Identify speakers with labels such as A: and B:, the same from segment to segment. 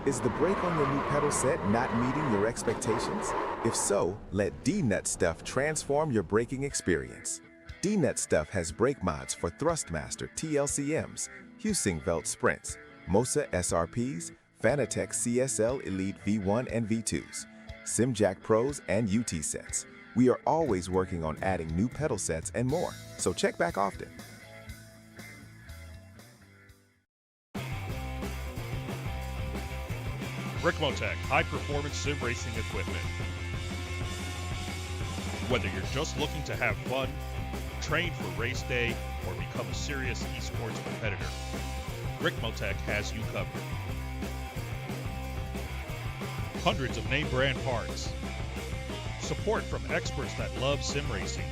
A: Is the brake on your new pedal set not meeting your expectations? If so, let D-Nut Stuff transform your braking experience. D-Nut Stuff has brake mods for Thrustmaster TLCMs, Husingveld Sprints, Mosa SRPs, Fanatec CSL Elite V1 and V2s, Simagic Pros and UT sets. We are always working on adding new pedal sets and more, so check back often.
B: Ricmotech high-performance sim racing equipment. Whether you're just looking to have fun, train for race day, or become a serious esports competitor, Ricmotech has you covered. Hundreds of name brand parts. Support from experts that love sim racing.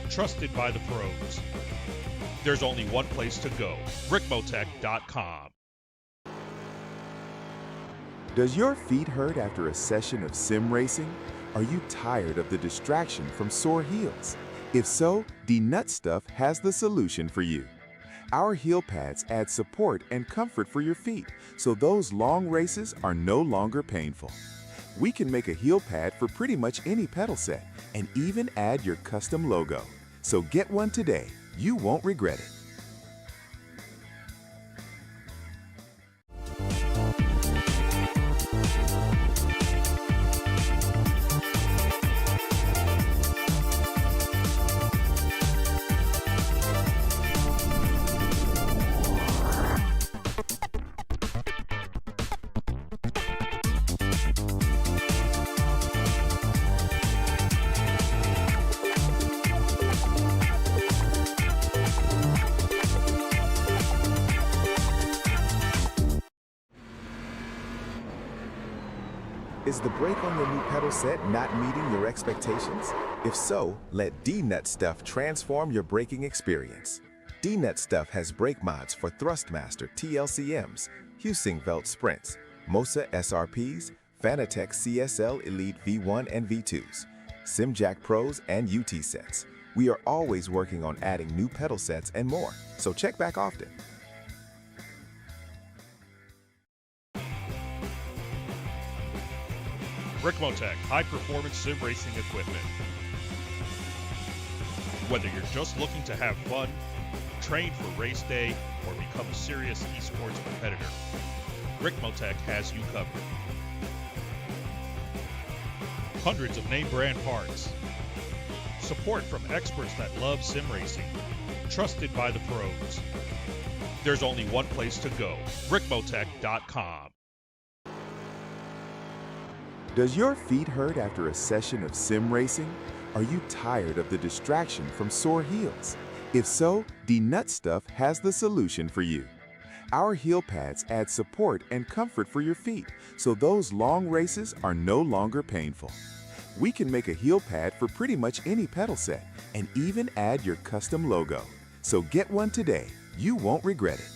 B: Trusted by the pros. There's only one place to go, ricmotech.com.
A: Does your feet hurt after a session of sim racing? Are you tired of the distraction from sore heels? If so, D-Nut Stuff has the solution for you. Our heel pads add support and comfort for your feet, so those long races are no longer painful. We can make a heel pad for pretty much any pedal set and even add your custom logo. So get one today. You won't regret it. Is the brake on your new pedal set not meeting your expectations? If so, let D-Nut Stuff transform your braking experience. D-Nut Stuff has brake mods for Thrustmaster TLCMs, Husingveld Sprints, Mosa SRPs, Fanatec CSL Elite V1 and V2s, Simagic Pros and UT sets. We are always working on adding new pedal sets and more, so check back often.
B: Ricmotech high-performance sim racing equipment. Whether you're just looking to have fun, train for race day, or become a serious esports competitor, Ricmotech has you covered. Hundreds of name brand parts. Support from experts that love sim racing. Trusted by the pros. There's only one place to go, ricmotech.com.
A: Does your feet hurt after a session of sim racing? Are you tired of the distraction from sore heels? If so, D-Nut Stuff has the solution for you. Our heel pads add support and comfort for your feet, so those long races are no longer painful. We can make a heel pad for pretty much any pedal set and even add your custom logo. So get one today. You won't regret it.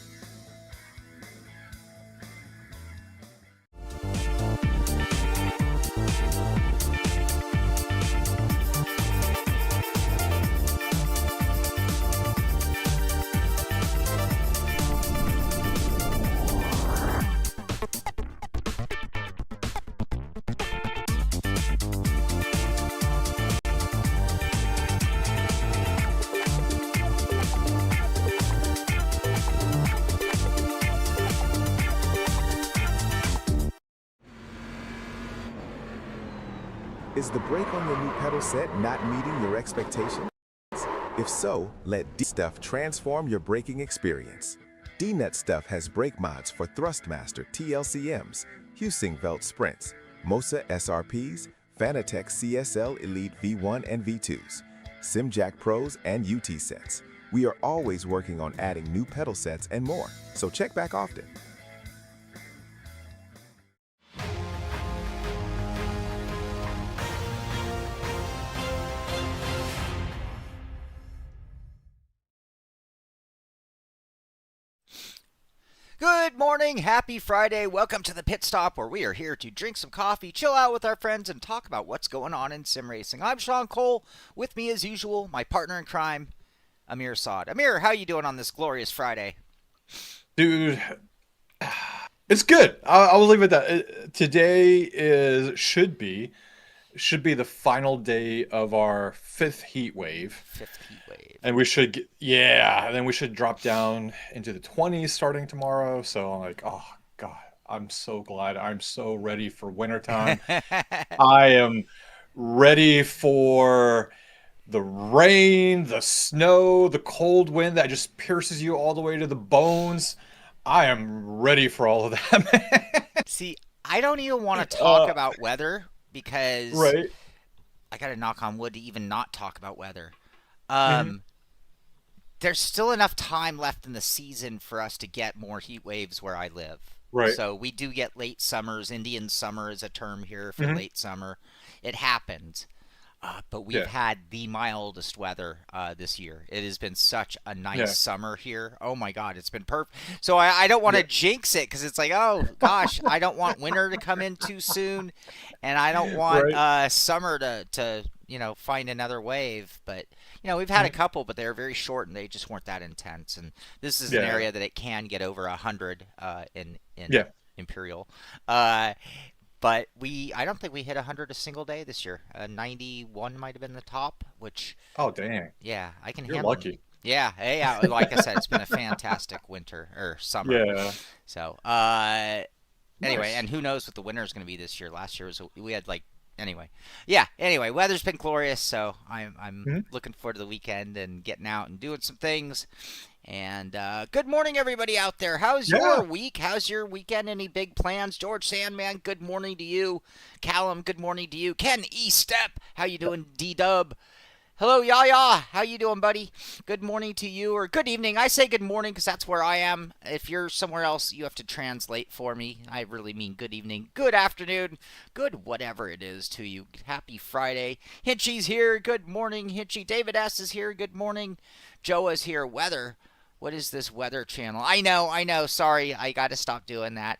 A: Is the brake on your new pedal set not meeting your expectations? If so, let D-Nut Stuff transform your braking experience. D-Nut Stuff has brake mods for Thrustmaster TLCMs, Husingveld Sprints, Mosa SRPs, Fanatec CSL Elite V1 and V2s, Simagic Pros and UT sets. We are always working on adding new pedal sets and more, so check back often.
C: Good morning, happy Friday. Welcome to the Pit Stop, where we are here to drink some coffee, chill out with our friends, and talk about what's going on in sim racing. I'm Sean Cole. With me, as usual, my partner in crime, Amir Saad. Amir, how you doing on this glorious Friday?
D: Dude, It's good. I will leave it at that. Today should be the final day of our 5th heat wave.
C: 5th heat wave.
D: And we should then we should drop down into the 20s starting tomorrow. So I'm like, oh God, I'm so glad. I'm so ready for wintertime. I am ready for the rain, the snow, the cold wind that just pierces you all the way to the bones. I am ready for all of that, man.
C: See, I don't even want to talk about weather because I got to knock on wood to even not talk about weather. There's still enough time left in the season for us to get more heat waves where I live.
D: Right.
C: So we do get late summers. Indian summer is a term here for late summer. It happens. But we've had the mildest weather this year. It has been such a nice summer here. Oh, my God, it's been perfect. So I don't want to jinx it because it's like, oh, gosh, I don't want winter to come in too soon. And I don't want summer to find another wave. But, we've had a couple, but they're very short and they just weren't that intense. And this is an area that it can get over 100 in Imperial. But I don't think we hit 100 a single day this year. 91 might have been the top, which...
D: Oh, dang.
C: Yeah, I can
D: You're
C: handle
D: lucky.
C: it. Yeah, hey, like I said, it's been a fantastic winter, or summer.
D: Yeah.
C: So, anyway, and who knows what the winter is going to be this year. Last year, we had, anyway. Yeah, anyway, weather's been glorious, so I'm looking forward to the weekend and getting out and doing some things. And good morning, everybody out there. How's your week? How's your weekend? Any big plans? George Sandman, good morning to you. Callum, good morning to you. Ken E-Step, how you doing? D-Dub. Hello, Yaya. How you doing, buddy? Good morning to you, or good evening. I say good morning because that's where I am. If you're somewhere else, you have to translate for me. I really mean good evening, good afternoon, good whatever it is to you. Happy Friday. Hinchy's here. Good morning, Hinchy. David S. is here. Good morning. Joe is here. Weather. What is this weather channel? I know. Sorry, I got to stop doing that.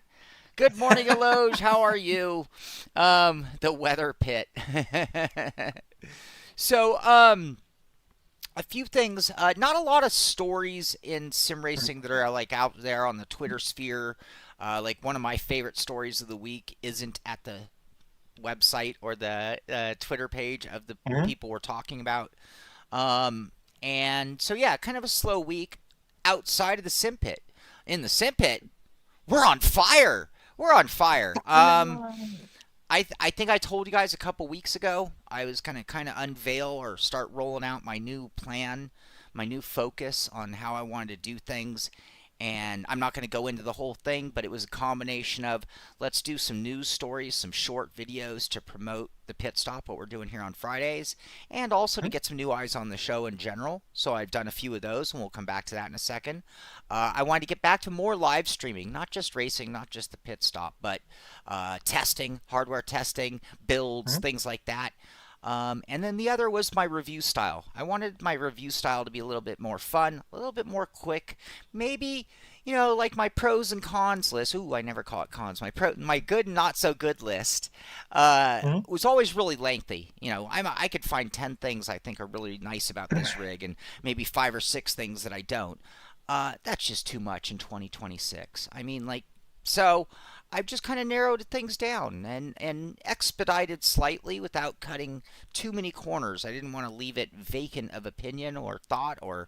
C: Good morning, Eloge. How are you? The weather pit. So, a few things. Not a lot of stories in sim racing that are out there on the Twitter sphere. One of my favorite stories of the week isn't at the website or the Twitter page of the people we're talking about. And so, yeah, kind of a slow week. Outside of the Simpit. In the Simpit, we're on fire. We're on fire. I think I told you guys a couple weeks ago I was going to kind of unveil or start rolling out my new plan, my new focus on how I wanted to do things. And I'm not going to go into the whole thing, but it was a combination of let's do some news stories, some short videos to promote the pit stop, what we're doing here on Fridays, and also to get some new eyes on the show in general. So I've done a few of those, and we'll come back to that in a second. I wanted to get back to more live streaming, not just racing, not just the pit stop, but testing, hardware testing, builds, things like that. And then the other was my review style. I wanted my review style to be a little bit more fun, a little bit more quick. Maybe, like my pros and cons list. Ooh, I never call it cons. My good and not so good list was always really lengthy. I could find 10 things I think are really nice about this rig and maybe 5 or 6 things that I don't. That's just too much in 2026. So I've just kind of narrowed things down and expedited slightly without cutting too many corners. I didn't want to leave it vacant of opinion or thought or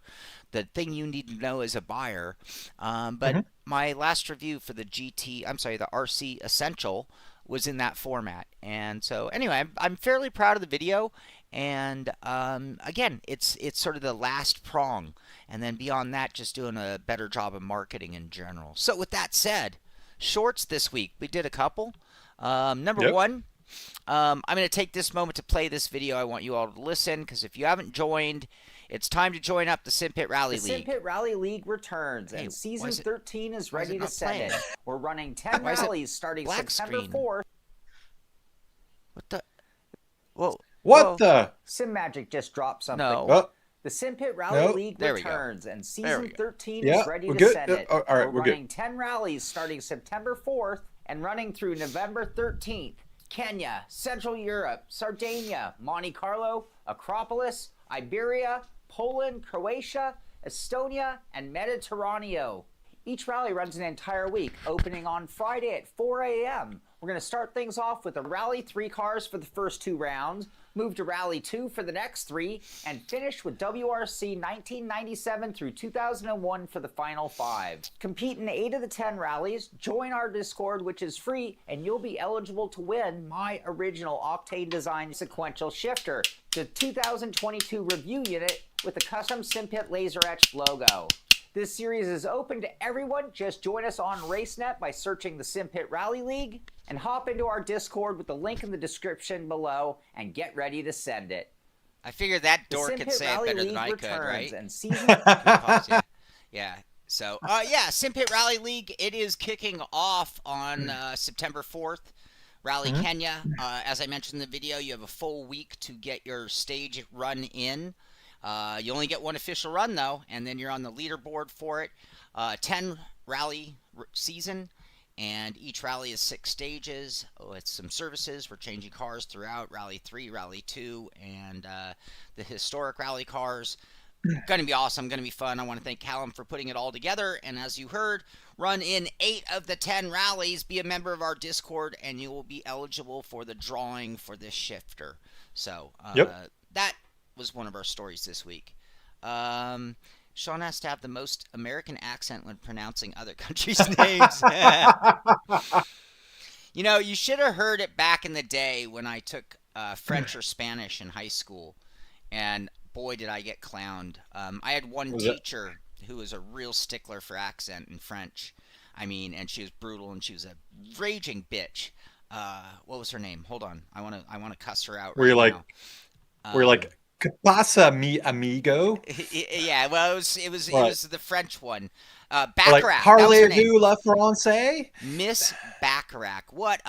C: the thing you need to know as a buyer. But my last review for the the RC Essential was in that format. And so anyway, I'm fairly proud of the video. And again, it's sort of the last prong. And then beyond that, just doing a better job of marketing in general. So with that said, shorts this week. We did a couple. Number one, I'm going to take this moment to play this video. I want you all to listen because if you haven't joined, it's time to join up the Simpit Rally League.
E: The Simpit Rally League returns, and Season 13 is ready to set in. We're running 10 rallies starting September 4th.
C: What the? Whoa.
D: What the?
E: Simagic just dropped something.
C: No.
D: Oh.
E: The Simpit Rally League returns, and Season 13 is ready to set it.
D: All right,
E: we're running 10 rallies starting September 4th and running through November 13th. Kenya, Central Europe, Sardinia, Monte Carlo, Acropolis, Iberia, Poland, Croatia, Estonia, and Mediterraneo. Each rally runs an entire week, opening on Friday at 4 a.m. We're going to start things off with a Rally 3 cars for the first 2 rounds, move to Rally 2 for the next 3, and finish with WRC 1997 through 2001 for the final 5. Compete in 8 of the 10 rallies, join our Discord, which is free, and you'll be eligible to win my original Octane design sequential shifter, the 2022 review unit with a custom Simpit laser etched logo. This series is open to everyone. Just join us on RaceNet by searching the Simpit Rally League and hop into our Discord with the link in the description below and get ready to send it.
C: I figured that dork could say it better than I could, right?
E: And season
C: Yeah. So, Simpit Rally League, it is kicking off on September 4th. Rally Kenya. As I mentioned in the video, you have a full week to get your stage run in. You only get one official run, though, and then you're on the leaderboard for it. 10 rally season, and each rally is 6 stages. It's some services. We're changing cars throughout Rally 3, Rally 2, and the historic rally cars. Going to be awesome. Going to be fun. I want to thank Callum for putting it all together. And as you heard, run in 8 of the 10 rallies. Be a member of our Discord, and you will be eligible for the drawing for this shifter. So that was one of our stories this week. Sean has to have the most American accent when pronouncing other countries' names. You know, you should have heard it back in the day when I took French or Spanish in high school, and boy, did I get clowned. I had one teacher who was a real stickler for accent in French. I mean, and she was brutal, and she was a raging bitch. What was her name? Hold on, I want to cuss her out.
D: Were you like, ¿Qué pasa, mi amigo?
C: Yeah, well, it was the French one. Baccarat.
D: Like, Parlez-vous la français?
C: Miss Baccarat. What?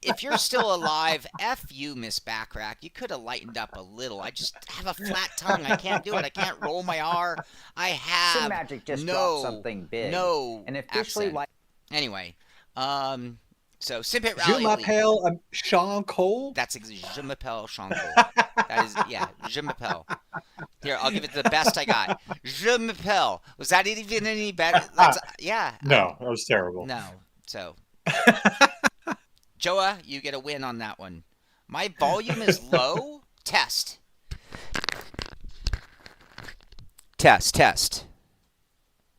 C: If you're still alive, F you, Miss Baccarat. You could have lightened up a little. I just have a flat tongue. I can't do it. I can't roll my R. I have
E: Simagic just dropped something big.
C: And
E: officially
C: Anyway, so Simpit
D: Je
C: Rally
D: m'appelle Sean Cole.
C: That's Je m'appelle Sean Cole. That is, Je m'appelle. Here, I'll give it the best I got. Je m'appelle. Was that even any better?
D: No, that was terrible.
C: No. So, Joa, you get a win on that one. My volume is low. Test.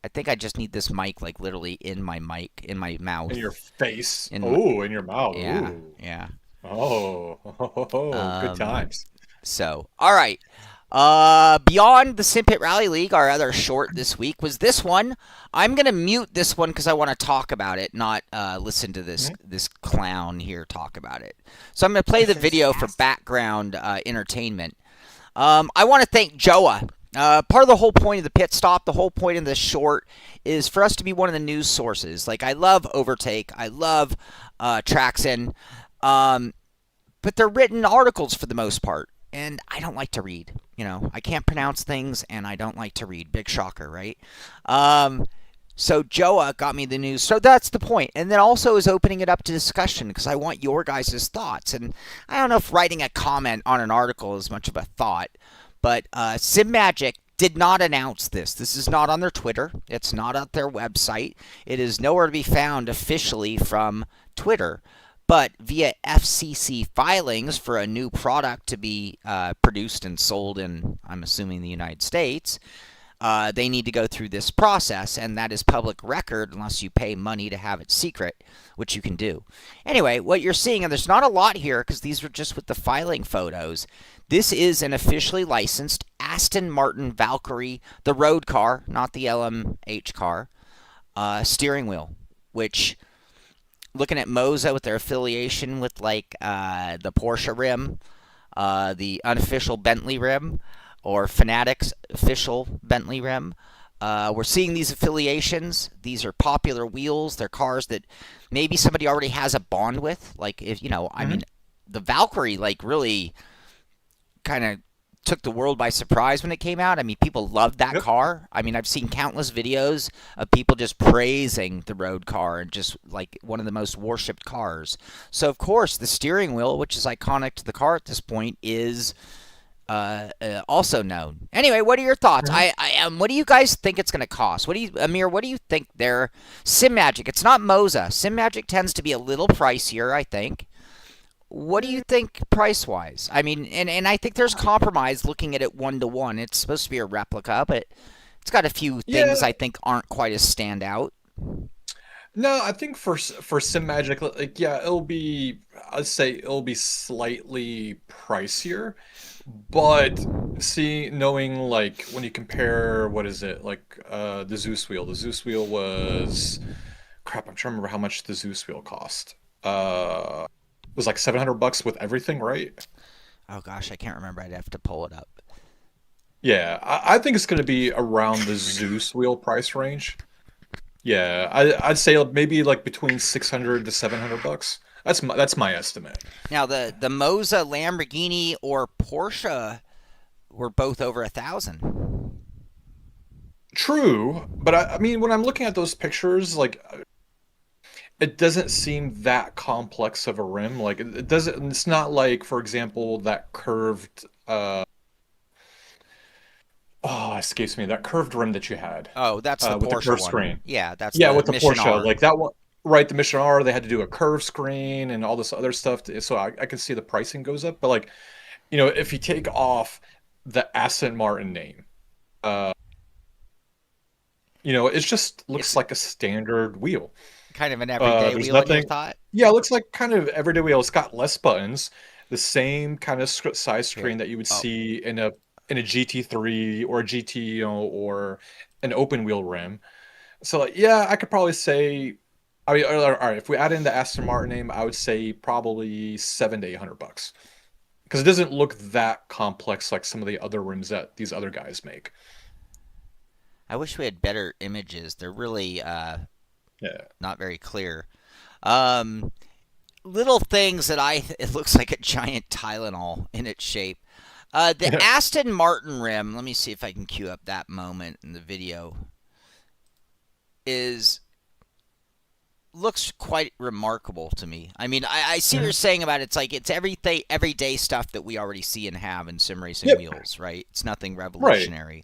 C: I think I just need this mic, like, literally in my mouth.
D: In your face. In your mouth.
C: Yeah.
D: Ooh.
C: Yeah.
D: Good times.
C: So, all right. Beyond the Simpit Rally League, our other short this week was this one. I'm going to mute this one because I want to talk about it, not listen to this clown here talk about it. So I'm going to play the video for background entertainment. I want to thank Joa. Part of the whole point of the pit stop, the whole point of this short is for us to be one of the news sources. Like, I love Overtake. I love Traxxon. But they're written articles for the most part. And I don't like to read. You know, I can't pronounce things, and I don't like to read. Big shocker, right? So Joa got me the news. So that's the point. And then also is opening it up to discussion because I want your guys' thoughts. And I don't know if writing a comment on an article is much of a thought. But Simagic did not announce this. This is not on their Twitter. It's not on their website. It is nowhere to be found officially from Twitter. But via FCC filings for a new product to be produced and sold in, I'm assuming, the United States, they need to go through this process, and that is public record unless you pay money to have it secret, which you can do. Anyway, what you're seeing, and there's not a lot here because these are just with the filing photos, this is an officially licensed Aston Martin Valkyrie, the road car, not the LMH car, steering wheel, which, looking at Moza with their affiliation with, like, the Porsche rim, the unofficial Bentley rim, or Fanatics official Bentley rim, we're seeing these affiliations. These are popular wheels. They're cars that maybe somebody already has a bond with. Like, if, you know, I mean, the Valkyrie, like, really kind of took the world by surprise when it came out. I mean, people loved that car. I mean, I've seen countless videos of people just praising the road car and just, like, one of the most worshipped cars. So, of course, the steering wheel, which is iconic to the car at this point, is also known. Anyway, what are your thoughts?
D: Mhm.
C: What do you guys think it's going to cost? What do you, Amir? What do you think? Their Simagic. It's not Moza. Simagic tends to be a little pricier, I think. What do you think price wise? I mean, and I think there's compromise looking at it 1-to-1. It's supposed to be a replica, but it's got a few things
D: Yeah.
C: I think aren't quite as standout.
D: No, I think for Simagic, like yeah, I'd say it'll be slightly pricier, but knowing like when you compare what is it like the Zeus wheel. The Zeus wheel was crap. I'm trying to remember how much the Zeus wheel cost. It was like $700 with everything, right?
C: Oh gosh, I can't remember. I'd have to pull it up.
D: Yeah, I think it's going to be around the Zeus wheel price range. Yeah, I'd say maybe like between 600 to $700. That's my estimate.
C: Now the Moza, Lamborghini, or Porsche were both over 1,000.
D: True, but I mean when I'm looking at those pictures, like it doesn't seem that complex of a rim. Like it doesn't. It's not like, for example, that curved. Oh, escapes me. That curved rim that you had
C: Oh, that's the
D: with the
C: Porsche
D: curved
C: one.
D: screen.
C: Yeah, that's
D: Yeah,
C: the
D: with the
C: Mission
D: Porsche,
C: R.
D: like that one, right? The Mission R, they had to do a curved screen and all this other stuff. So I can see the pricing goes up. But like, if you take off the Aston Martin name, uh, it just looks
C: It's
D: like a standard wheel.
C: kind of an everyday
D: There's
C: wheel in your
D: nothing.
C: thought.
D: Yeah, it looks like kind of everyday wheel. It's got less buttons, the same kind of size
C: Here.
D: screen that you would
C: Oh,
D: see in a GT3 or a GT, or an open wheel rim. So like, yeah, I could probably say, I mean, all right, if we add in the Aston Martin name, I would say probably $700 to $800 because it doesn't look that complex like some of the other rims that these other guys make.
C: I wish we had better images. They're really
D: Yeah.
C: not very clear. Um, Little things that it looks like a giant Tylenol in its shape. The Aston Martin rim, let me see if I can cue up that moment in the video, looks quite remarkable to me. I mean, I see what you're saying about it's like it's everyday stuff that we already see and have in sim racing
D: Yep.
C: wheels, right? It's nothing
D: Right.
C: revolutionary.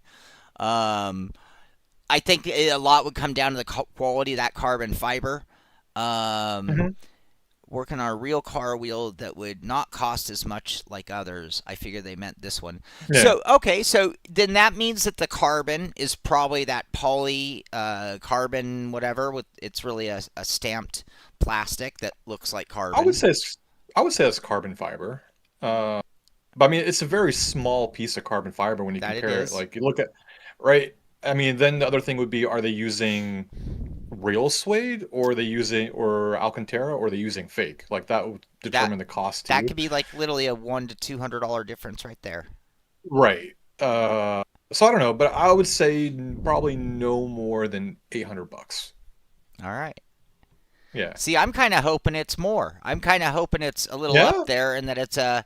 C: I think a lot would come down to the quality of that carbon fiber.
D: hmm
C: Working on a real car wheel that would not cost as much like others. I figure they meant this one.
D: Yeah.
C: So, okay, so then that means that the carbon is probably that poly carbon whatever. It's really a stamped plastic that looks like
D: I
C: carbon.
D: would say it's carbon fiber. But I mean, it's a very small piece of carbon fiber when you
C: That it
D: compare it.
C: is.
D: Like you look at, right? I mean, then the other thing would be, are they using real suede, or are they using or Alcantara, or are they using fake? Like that would
C: That
D: determine the cost
C: that
D: too.
C: could be like literally a $100 to $200 difference right there.
D: Right. So I don't know, but I would say probably no more than $800.
C: All right.
D: Yeah.
C: See, I'm kind of hoping it's more. I'm kind of hoping it's a little
D: Yeah.
C: up there and that it's a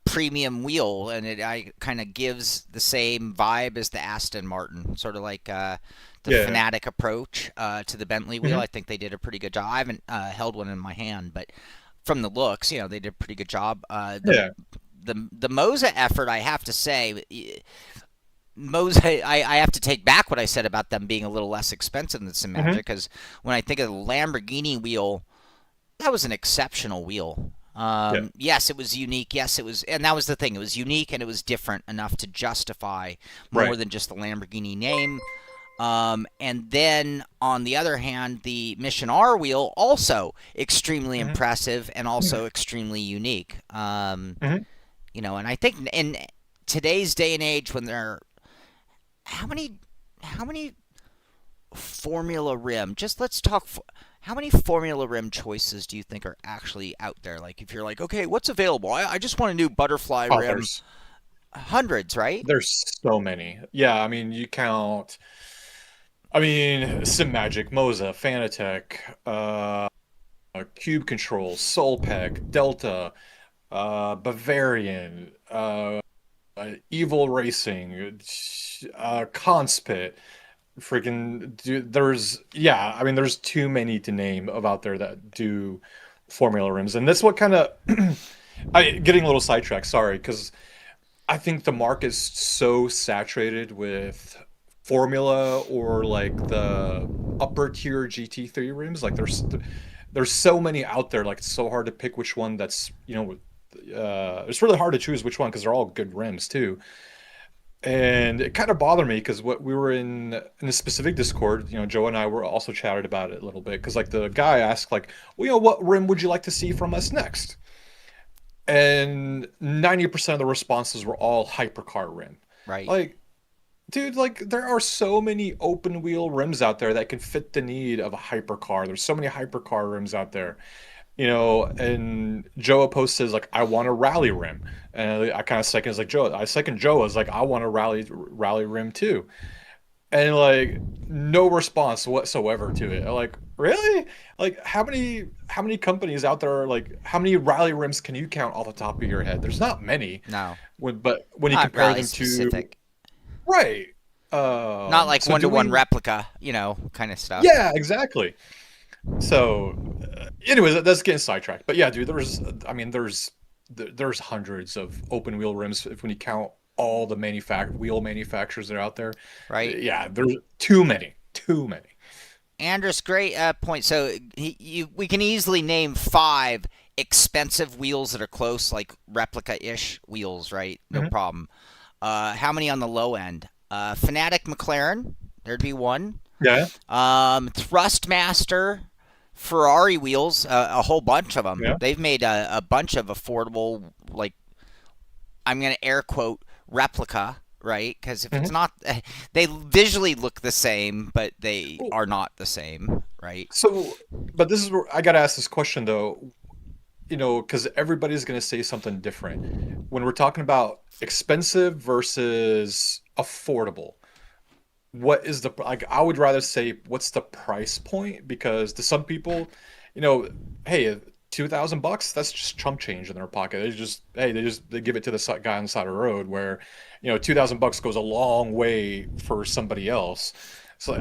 C: premium wheel and it kind of gives the same vibe as the Aston Martin, sort of like the
D: Yeah.
C: Fanatic approach to the Bentley wheel.
D: hmm
C: I think they did a pretty good job. I haven't held one in my hand, but from the looks, they did a pretty good job.
D: Yeah.
C: The Moza effort, I have to say, Moza, I have to take back what I said about them being a little less expensive than Simagic,
D: hmm
C: because when I think of the Lamborghini wheel, that was an exceptional wheel.
D: Yeah.
C: Yes, it was unique. Yes, it was, and that was the thing. It was unique and it was different enough to justify more
D: Right.
C: than just the Lamborghini name. And then on the other hand, the Mission R wheel also extremely
D: hmm
C: impressive and also extremely unique.
D: hmm
C: And I think in today's day and age, when there, how many Formula Rim? Just let's talk. How many Formula Rim choices do you think are actually out there? Like, if you're like, okay, what's available? I just want a new butterfly
D: Oh,
C: rim. Hundreds, right?
D: there's so many. Yeah, I mean, you count. I mean, Simagic, Moza, Fanatec, Cube Control, Solpec, Delta, Bavarian, Evil Racing, Conspit. Freaking, dude, I mean, there's too many to name of out there that do Formula rims, and that's what kind of. I getting a little sidetracked. Sorry, because I think the market is so saturated with Formula or like the upper tier GT3 rims. Like there's so many out there. Like it's so hard to pick which one that's it's really hard to choose which one because they're all good rims too. And it kind of bothered me because what we were in a specific Discord, Joe and I were also chatted about it a little bit because like the guy asked like, well, what rim would you like to see from us next? And 90% of the responses were all hypercar rim.
C: Right.
D: Like, dude, like there are so many open wheel rims out there that can fit the need of a hypercar. There's so many hypercar rims out there. And Joe posted like, I want a rally rim. And I kind of second like Joe. I second Joe as like, I want a rally rim too. And like no response whatsoever to it. Like, really? Like how many companies out there are like how many rally rims can you count off the top of your head? There's not many.
C: No.
D: But when you
C: Not
D: compare
C: rally
D: them
C: specific.
D: to right.
C: Not like
D: So
C: one-to-one replica, kind of stuff.
D: Yeah, exactly. So, anyways, that's getting sidetracked. But yeah, dude, there's hundreds of open wheel rims when you count all the wheel manufacturers that are out there.
C: Right.
D: Yeah, there's too many.
C: Andres, great point. So we can easily name 5 expensive wheels that are close, like replica-ish wheels, right? No problem. How many on the low end? Fanatic McLaren, there'd be one.
D: Yeah.
C: Thrustmaster Ferrari wheels, a whole bunch of them.
D: Yeah.
C: They've made a bunch of affordable, like, I'm going to air quote, replica, right? Because if it's not, they visually look the same, but they are not the same, right?
D: So, but this is where I got to ask this question, though, because everybody's going to say something different. When we're talking about expensive versus affordable, what is I would rather say, what's the price point? Because to some people, hey, $2,000, that's just chump change in their pocket. They give it to the guy on the side of the road where, $2,000 goes a long way for somebody else. So,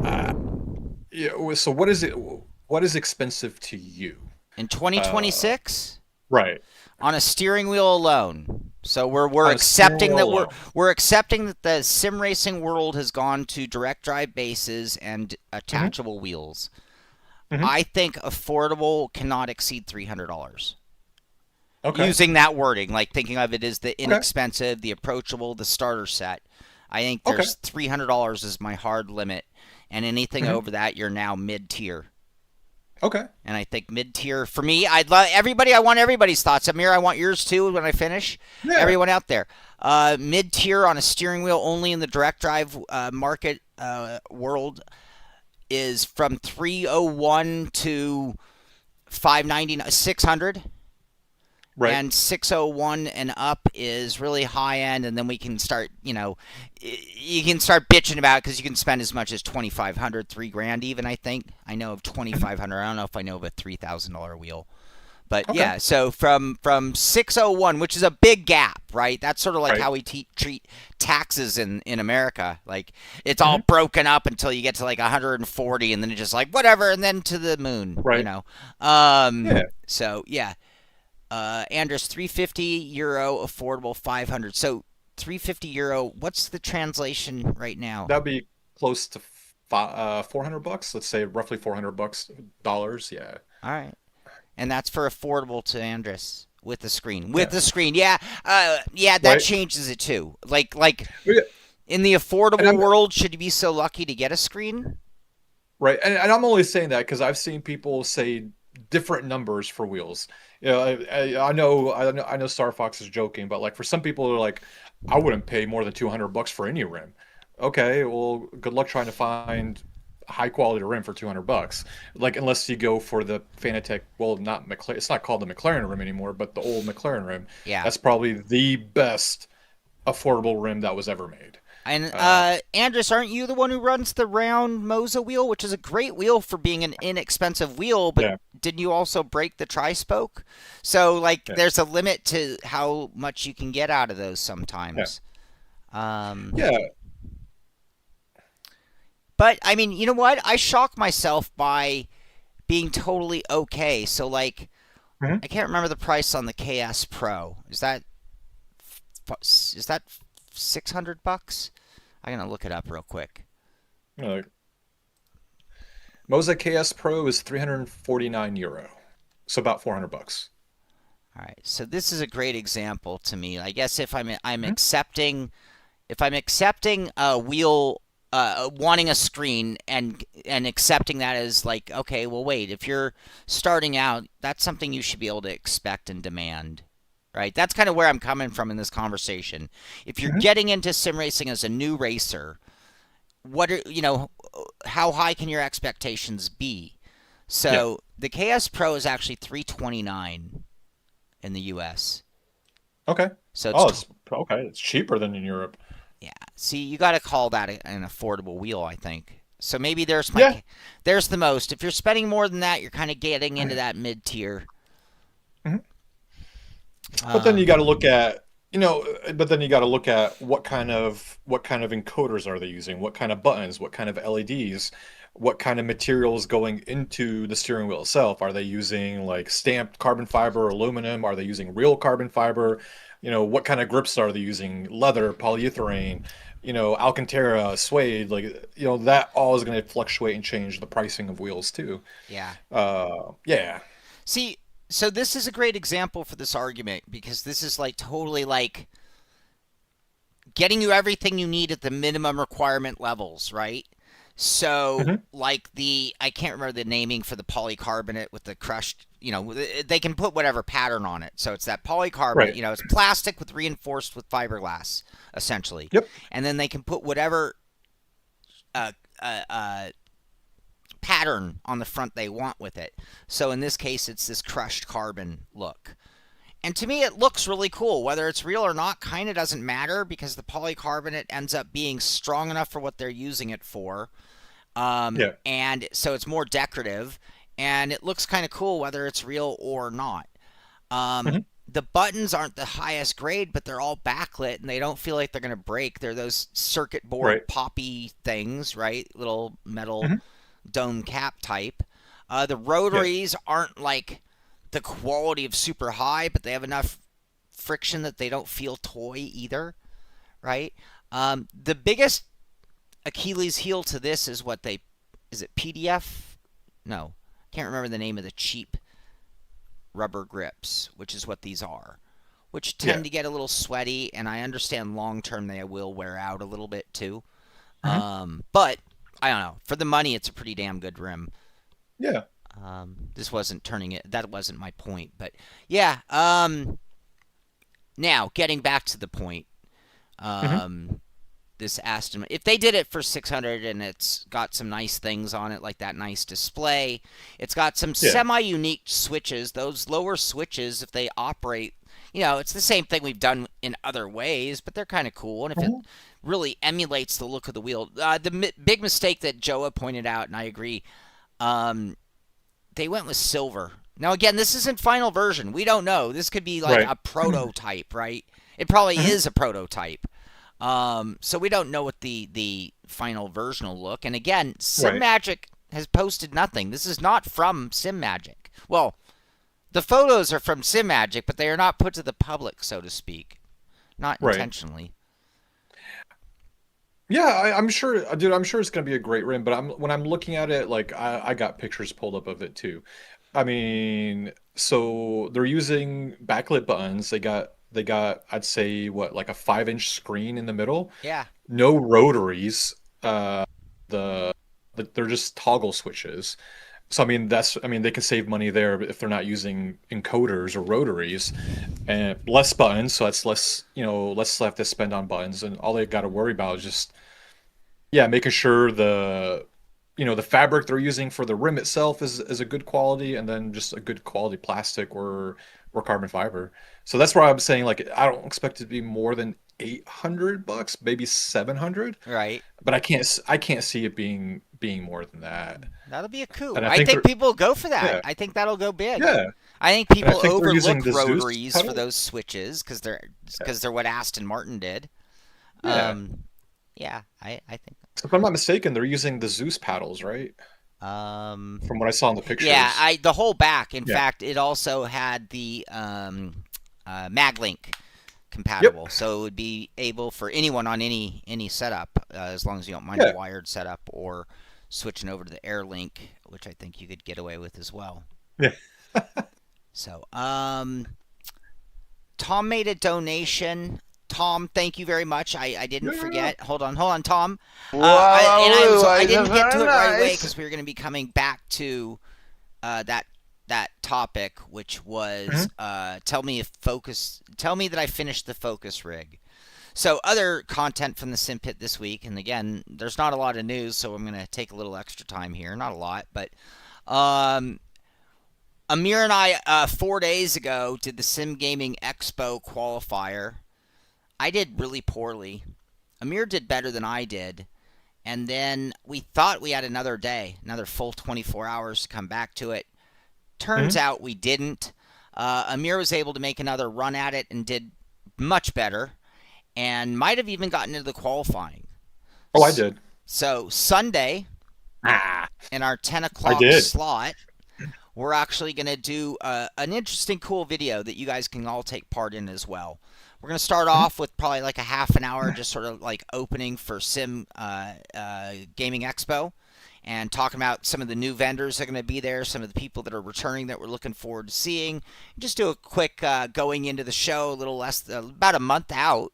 D: so what is it? What is expensive to you?
C: In 2026?
D: Right.
C: On a steering wheel alone. So we're accepting that we're accepting that the sim racing world has gone to direct drive bases and attachable wheels. I think affordable cannot exceed $300.
D: Okay.
C: Using that wording, like thinking of it as the inexpensive, the approachable, the starter set. I think there's $300 is my hard limit, and anything over that, you're now mid-tier.
D: Okay.
C: And I think mid-tier, for me, I want everybody's thoughts. Amir, I want yours too when I finish. Yeah. Everyone out there. Mid-tier on a steering wheel only in the direct drive market world is from 301 to 599, 600.
D: Right.
C: And 601 and up is really high end, and then we can start, you can start bitching about it because you can spend as much as $2,500, $3,000 even. I think I know of $2,500. I don't know if I know of a $3,000 wheel, but yeah. So from 601, which is a big gap, right? That's sort of like how we treat taxes in America. Like it's all broken up until you get to like 140, and then it's just like whatever, and then to the moon,
D: right?
C: So yeah. Andres, €350 affordable, 500. So €350. What's the translation right now?
D: That'd be close to $400. Let's say roughly $400. Yeah.
C: All right, and that's for affordable to Andres with the screen. With the screen, yeah. That changes it too. Like in the affordable world, should you be so lucky to get a screen?
D: Right, and I'm only saying that because I've seen people say different numbers for wheels. I know Star Fox is joking, but like for some people they're like, I wouldn't pay more than $200 for any rim. Okay, well, good luck trying to find a high quality rim for $200. Like unless you go for the Fanatec, well, not McLaren. It's not called the McLaren rim anymore, but the old McLaren rim.
C: Yeah,
D: that's probably the best affordable rim that was ever made.
C: And Andres, aren't you the one who runs the round Moza wheel, which is a great wheel for being an inexpensive wheel, but didn't you also break the tri-spoke? So, there's a limit to how much you can get out of those sometimes. But, I mean, you know what? I shock myself by being totally okay. So, I can't remember the price on the KS Pro. Is that is that $600? I'm gonna look it up real quick.
D: Like, Moza KS Pro is €349, so about $400.
C: All right, so this is a great example to me. I guess if I'm
D: Mm-hmm.
C: accepting, if I'm accepting a wheel, wanting a screen and accepting that as like, okay, well, wait, if you're starting out, that's something you should be able to expect and demand, right? That's kind of where I'm coming from in this conversation. If you're
D: Mm-hmm.
C: getting into sim racing as a new racer, what are, how high can your expectations be? So the KS Pro is actually $329 in the US.
D: Okay.
C: So
D: It's okay. It's cheaper than in Europe.
C: yeah. See, you got to call that an affordable wheel, I think. So maybe there's there's the most. If you're spending more than that, you're kind of getting into that mid tier.
D: Mm-hmm. But then you got to look at, what kind of encoders are they using? What kind of buttons? What kind of LEDs? What kind of materials going into the steering wheel itself? Are they using like stamped carbon fiber or aluminum? Are they using real carbon fiber? What kind of grips are they using? Leather, polyurethane, Alcantara, suede, that all is going to fluctuate and change the pricing of wheels too.
C: Yeah.
D: Yeah.
C: See, so this is a great example for this argument because this is like totally like getting you everything you need at the minimum requirement levels, right? So like I can't remember the naming for the polycarbonate with the crushed, they can put whatever pattern on it. So it's that polycarbonate,
D: Right.
C: It's plastic with reinforced with fiberglass, essentially.
D: Yep.
C: And then they can put whatever pattern on the front they want with it. So in this case, it's this crushed carbon look. And to me, it looks really cool. Whether it's real or not kind of doesn't matter because the polycarbonate ends up being strong enough for what they're using it for. And so it's more decorative. And it looks kind of cool whether it's real or not. The buttons aren't the highest grade, but they're all backlit, and they don't feel like they're going to break. They're those circuit board poppy things, right? Little metal dome cap type. The rotaries aren't like the quality of super high, but they have enough friction that they don't feel toy either, right? The biggest Achilles heel to this is is it PDF? No, can't remember the name of the cheap rubber grips, which is what these are, which tend to get a little sweaty, and I understand long term they will wear out a little bit too. But I don't know. For the money, it's a pretty damn good rim.
D: Yeah.
C: This wasn't that wasn't my point, but yeah. Now getting back to the point, this Aston, if they did it for 600 and it's got some nice things on it, like that nice display, it's got some semi-unique switches. Those lower switches, if they operate, it's the same thing we've done in other ways, but they're kind of cool. And if it really emulates the look of the wheel, the big mistake that Joa pointed out, and I agree, they went with silver. Now, again, this isn't final version. We don't know. This could be like a prototype, right? It probably is a prototype. So we don't know what the final version will look. And again, Simagic has posted nothing. This is not from Simagic. Well, the photos are from Simagic, but they are not put to the public, so to speak. Not intentionally.
D: Yeah, I'm sure, dude. I'm sure it's gonna be a great rim. But when I'm looking at it, like I got pictures pulled up of it too. I mean, so they're using backlit buttons. They got I'd say like a 5-inch screen in the middle.
C: Yeah.
D: No rotaries. They're just toggle switches. So I mean they can save money there if they're not using encoders or rotaries, and less buttons. So that's less left to spend on buttons, and all they got to worry about is just making sure the fabric they're using for the rim itself is a good quality, and then just a good quality plastic or carbon fiber. So that's why I'm saying, like, I don't expect it to be more than $800, maybe $700.
C: Right.
D: But I can't see it being more than that.
C: That'll be a coup.
D: And
C: I think people will go for that.
D: Yeah.
C: I think that'll go big.
D: Yeah.
C: I think people
D: they're
C: overlook
D: using the Zeus
C: rotaries
D: pedal.
C: for those switches because they're what Aston Martin did.
D: Yeah.
C: I think.
D: If I'm not mistaken, they're using the Zeus paddles, right? From what I saw in the pictures.
C: Yeah, the whole back. In fact, it also had the MagLink compatible, so it would be able for anyone on any setup, as long as you don't mind a wired setup or switching over to the AirLink, which I think you could get away with as well.
D: Yeah.
C: So, Tom made a donation. Tom, thank you very much. I didn't forget. Hold on, Tom. I didn't get to it right away because we were going to be coming back to that topic, which was tell me that I finished the focus rig. So other content from the Simpit this week, and again, there's not a lot of news, so I'm going to take a little extra time here. Not a lot, but Amir and I 4 days ago did the Sim Gaming Expo qualifier. I did really poorly. Amir did better than I did. And then we thought we had another day, another full 24 hours to come back to it. Turns out we didn't. Amir was able to make another run at it and did much better, and might have even gotten into the qualifying.
D: Oh, I did.
C: So Sunday, in our 10 o'clock slot, we're actually going to do an interesting, cool video that you guys can all take part in as well. We're going to start off with probably like a half an hour, just sort of like opening for Sim Gaming Expo, and talking about some of the new vendors that are going to be there, some of the people that are returning that we're looking forward to seeing. Just do a quick going into the show, a little less, about a month out,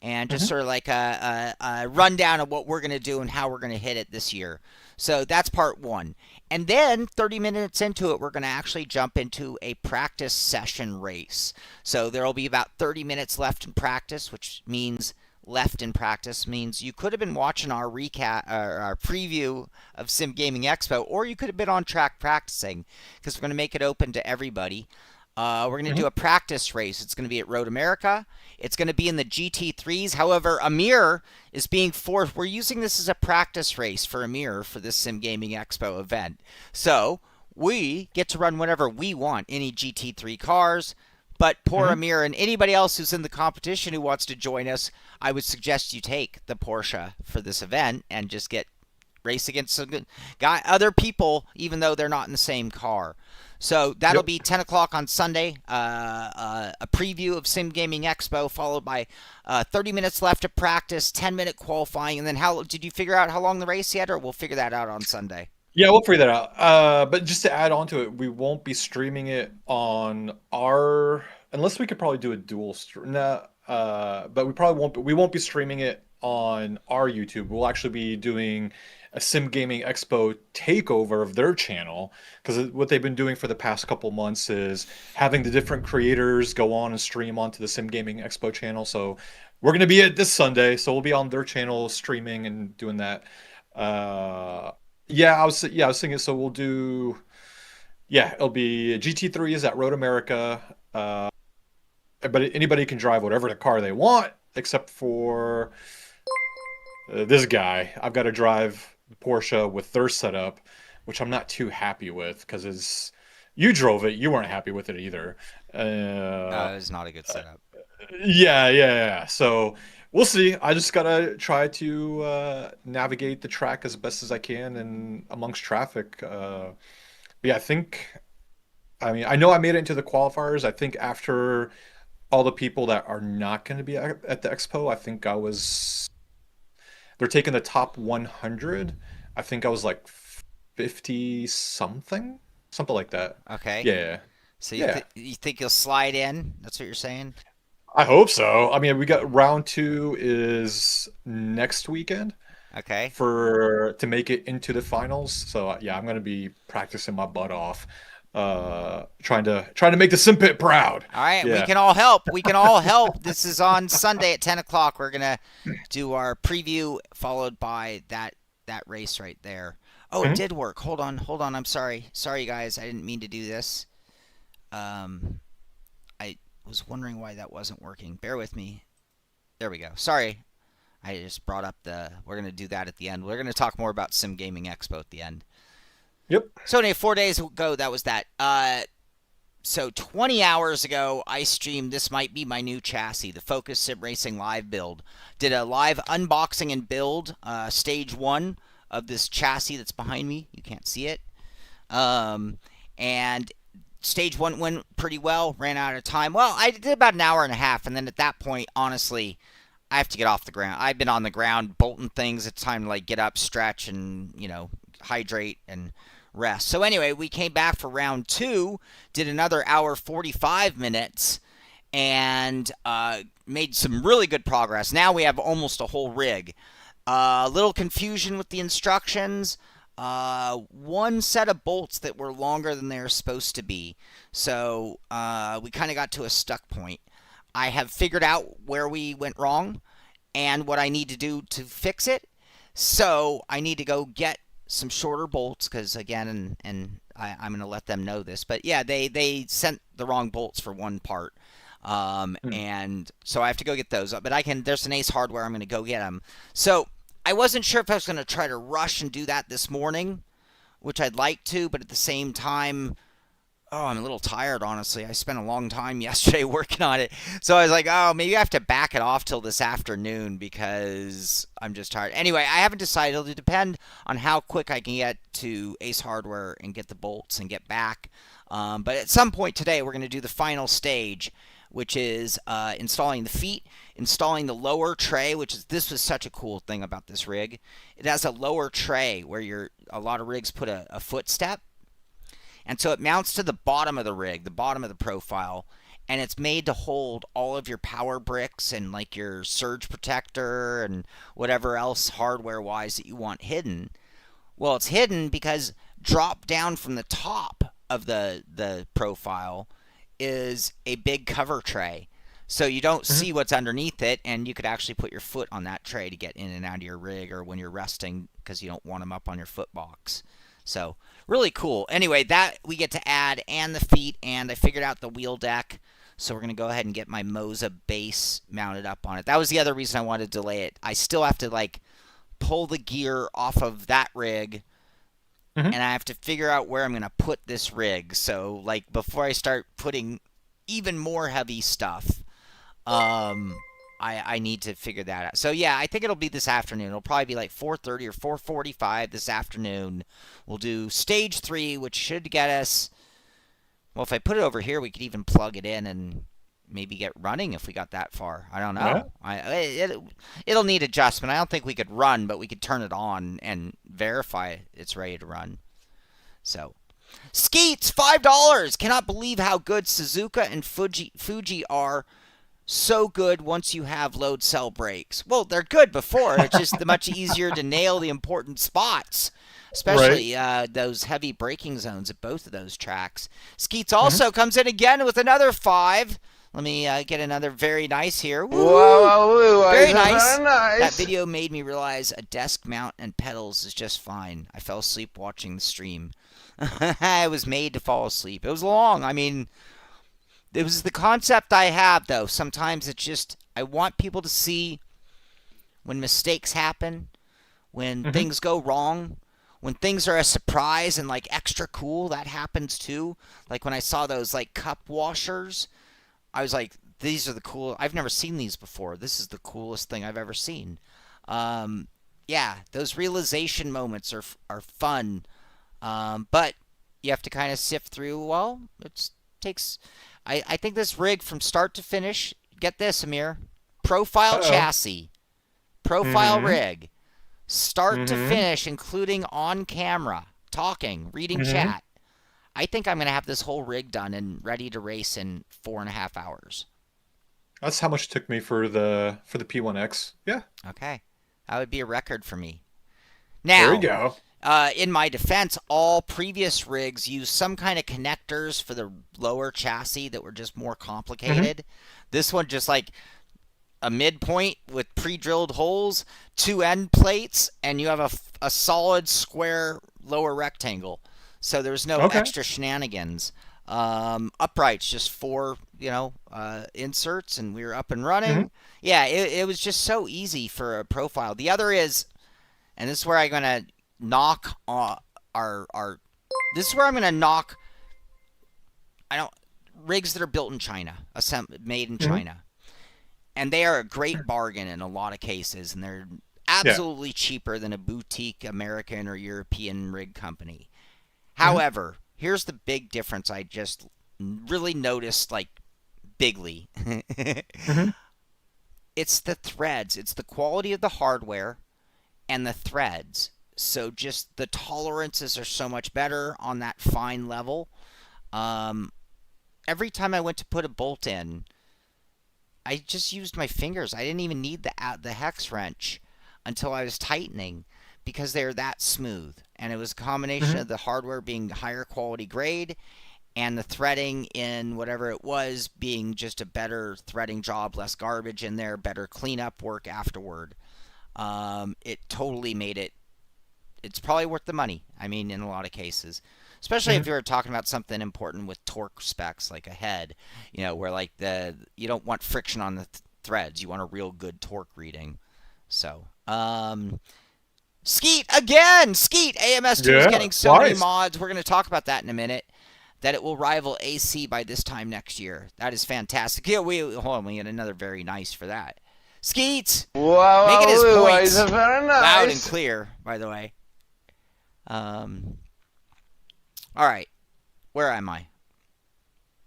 C: and just sort of like a rundown of what we're going to do and how we're going to hit it this year. So that's part one. And then 30 minutes into it, we're going to actually jump into a practice session race. So there will be about 30 minutes left in practice, which means you could have been watching our recap, our preview of Sim Gaming Expo, or you could have been on track practicing, because we're going to make it open to everybody. We're going to do a practice race. It's going to be at Road America. It's going to be in the GT3s. However, Amir is being forced. We're using this as a practice race for Amir for this Sim Gaming Expo event. So we get to run whatever we want, any GT3 cars. But poor Amir and anybody else who's in the competition who wants to join us, I would suggest you take the Porsche for this event and just race against some other people, even though they're not in the same car. So that'll be 10 o'clock on Sunday, a preview of Sim Gaming Expo, followed by 30 minutes left of practice, 10-minute qualifying, and then did you figure out how long the race yet, or we'll figure that out on Sunday?
D: Yeah, we'll figure that out. But just to add on to it, we won't be streaming it on unless we could probably do a dual stream. But we won't be streaming it on our YouTube. We'll actually be doing a Sim Gaming Expo takeover of their channel, because what they've been doing for the past couple months is having the different creators go on and stream onto the Sim Gaming Expo channel. So we're going to be at this Sunday, so we'll be on their channel streaming and doing that. I was thinking, so we'll do, it'll be GT3s at Road America, but anybody can drive whatever the car they want, except for this guy. I've got to drive Porsche with their setup, which I'm not too happy with, because you drove it, you weren't happy with it either.
C: It was not a good setup.
D: Yeah. So we'll see. I just gotta try to navigate the track as best as I can and amongst traffic. I know I made it into the qualifiers. I think after all the people that are not going to be at the expo, I think they're taking the top 100. I think I was like 50 something like that.
C: Okay.
D: Yeah.
C: So you think you'll slide in? That's what you're saying?
D: I hope so. I mean, we got round 2 is next weekend.
C: Okay.
D: To make it into the finals. So yeah, I'm gonna be practicing my butt off, trying to make the Simpit proud.
C: All right,
D: Yeah.
C: we can all help. This is on Sunday at 10 o'clock. We're gonna do our preview, followed by that race right there. Oh, it did work. Hold on. I'm sorry, guys. I didn't mean to do this. I was wondering why that wasn't working. Bear with me. There we go. Sorry. I just brought up we're going to do that at the end. We're going to talk more about Sim Gaming Expo at the end.
D: Yep.
C: So anyway, 4 days ago, that was that. So 20 hours ago, I streamed, this might be my new chassis, the Focus Sim Racing live build. Did a live unboxing and build, stage 1 of this chassis that's behind me. You can't see it. And stage 1 went pretty well, ran out of time. Well, I did about an hour and a half, and then at that point, honestly, I have to get off the ground. I've been on the ground bolting things. It's time to like get up, stretch, and hydrate and rest. So anyway, we came back for round 2, did another hour 45 minutes, and made some really good progress. Now we have almost a whole rig. A little confusion with the instructions. One set of bolts that were longer than they're supposed to be. So we kind of got to a stuck point. I have figured out where we went wrong and what I need to do to fix it. So I need to go get some shorter bolts because, again, and I'm going to let them know this. But, yeah, they sent the wrong bolts for one part. And so I have to go get those. But there's an Ace Hardware. I'm going to go get them. So I wasn't sure if I was going to try to rush and do that this morning, which I'd like to. But at the same time, I'm a little tired, honestly. I spent a long time yesterday working on it. So I was like, maybe I have to back it off till this afternoon because I'm just tired. Anyway, I haven't decided. It'll depend on how quick I can get to Ace Hardware and get the bolts and get back. But at some point today, we're going to do the final stage, which is installing the feet, installing the lower tray, this was such a cool thing about this rig. It has a lower tray where a lot of rigs put a footstep. And so it mounts to the bottom of the rig, the bottom of the profile, and it's made to hold all of your power bricks and like your surge protector and whatever else hardware-wise that you want hidden. Well, it's hidden because drop down from the top of the profile is a big cover tray. So you don't see what's underneath it, and you could actually put your foot on that tray to get in and out of your rig or when you're resting because you don't want them up on your foot box. So really cool. Anyway, that we get to add, and the feet, and I figured out the wheel deck. So we're going to go ahead and get my Moza base mounted up on it. That was the other reason I wanted to delay it. I still have to like pull the gear off of that rig, and I have to figure out where I'm going to put this rig. So like before I start putting even more heavy stuff, I need to figure that out. So, yeah, I think it'll be this afternoon. It'll probably be like 4:30 or 4:45 this afternoon. We'll do Stage 3, which should get us... Well, if I put it over here, we could even plug it in and maybe get running if we got that far. I don't know. Yeah. It'll need adjustment. I don't think we could run, but we could turn it on and verify it's ready to run. So, Skeets, $5. Cannot believe how good Suzuka and Fuji are. So good once you have load cell brakes. Well, they're good before. It's just much easier to nail the important spots, especially those heavy braking zones at both of those tracks. Skeets also comes in again with another 5. Let me get another very nice here. Whoa, very nice. That video made me realize a desk mount and pedals is just fine. I fell asleep watching the stream. I was made to fall asleep. It was long. I mean... It was the concept I have, though. Sometimes it's just, I want people to see when mistakes happen, when things go wrong, when things are a surprise and, like, extra cool. That happens, too. Like, when I saw those, like, cup washers, I was like, these are the cool... I've never seen these before. This is the coolest thing I've ever seen. Yeah, those realization moments are fun. But you have to kind of sift through, well, it takes... I think this rig from start to finish, get this, Amir, profile chassis, profile rig, start to finish, including on camera, talking, reading chat. I think I'm going to have this whole rig done and ready to race in 4.5 hours.
D: That's how much it took me for the P1X. Yeah.
C: Okay. That would be a record for me. Now,
D: there we go.
C: In my defense, all previous rigs used some kind of connectors for the lower chassis that were just more complicated. This one just like a midpoint with pre-drilled holes, 2 end plates, and you have a solid square lower rectangle. So there's no extra shenanigans. Uprights, just 4, inserts, and we were up and running. Yeah, it was just so easy for a profile. The other is, and this is where I'm going to knock this is where I'm going to knock rigs that are built in China, made in China. And they are a great bargain in a lot of cases, and they're absolutely cheaper than a boutique American or European rig company. However, here's the big difference I just really noticed, like, bigly.
D: Mm-hmm.
C: It's the threads. It's the quality of the hardware and the threads. So just the tolerances are so much better on that fine level. Every time I went to put a bolt in, I just used my fingers. I didn't even need the hex wrench until I was tightening, because they're that smooth. And it was a combination of the hardware being higher quality grade and the threading in whatever it was being just a better threading job, less garbage in there, better cleanup work afterward. It totally made it. It's probably worth the money. I mean, in a lot of cases, especially if you're talking about something important with torque specs, like a head, you know, where like you don't want friction on the threads. You want a real good torque reading. So, Skeet again. Skeet AMS2 is getting so many mods. We're going to talk about that in a minute. That it will rival AC by this time next year. That is fantastic. Yeah, hold on. We get another very nice for that. Skeet!
F: Wow,
C: making his points
F: very nice.
C: loud and clear, by the way. All right. Where am I?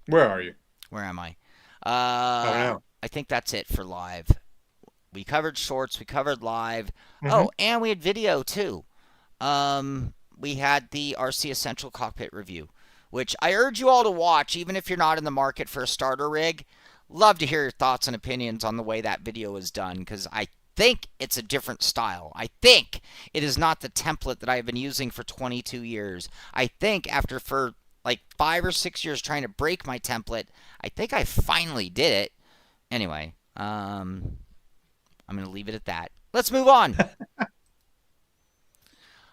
D: Where are you?
C: Where am I?
D: I
C: think that's it for live. We covered shorts. We covered live. Oh, and we had video, too. We had the RC Essential Cockpit review, which I urge you all to watch, even if you're not in the market for a starter rig. Love to hear your thoughts and opinions on the way that video is done, because I think it's a different style. I think it is not the template that I've been using for 22 years. I think for like 5 or 6 years trying to break my template, I think I finally did it. Anyway, I'm going to leave it at that. Let's move on.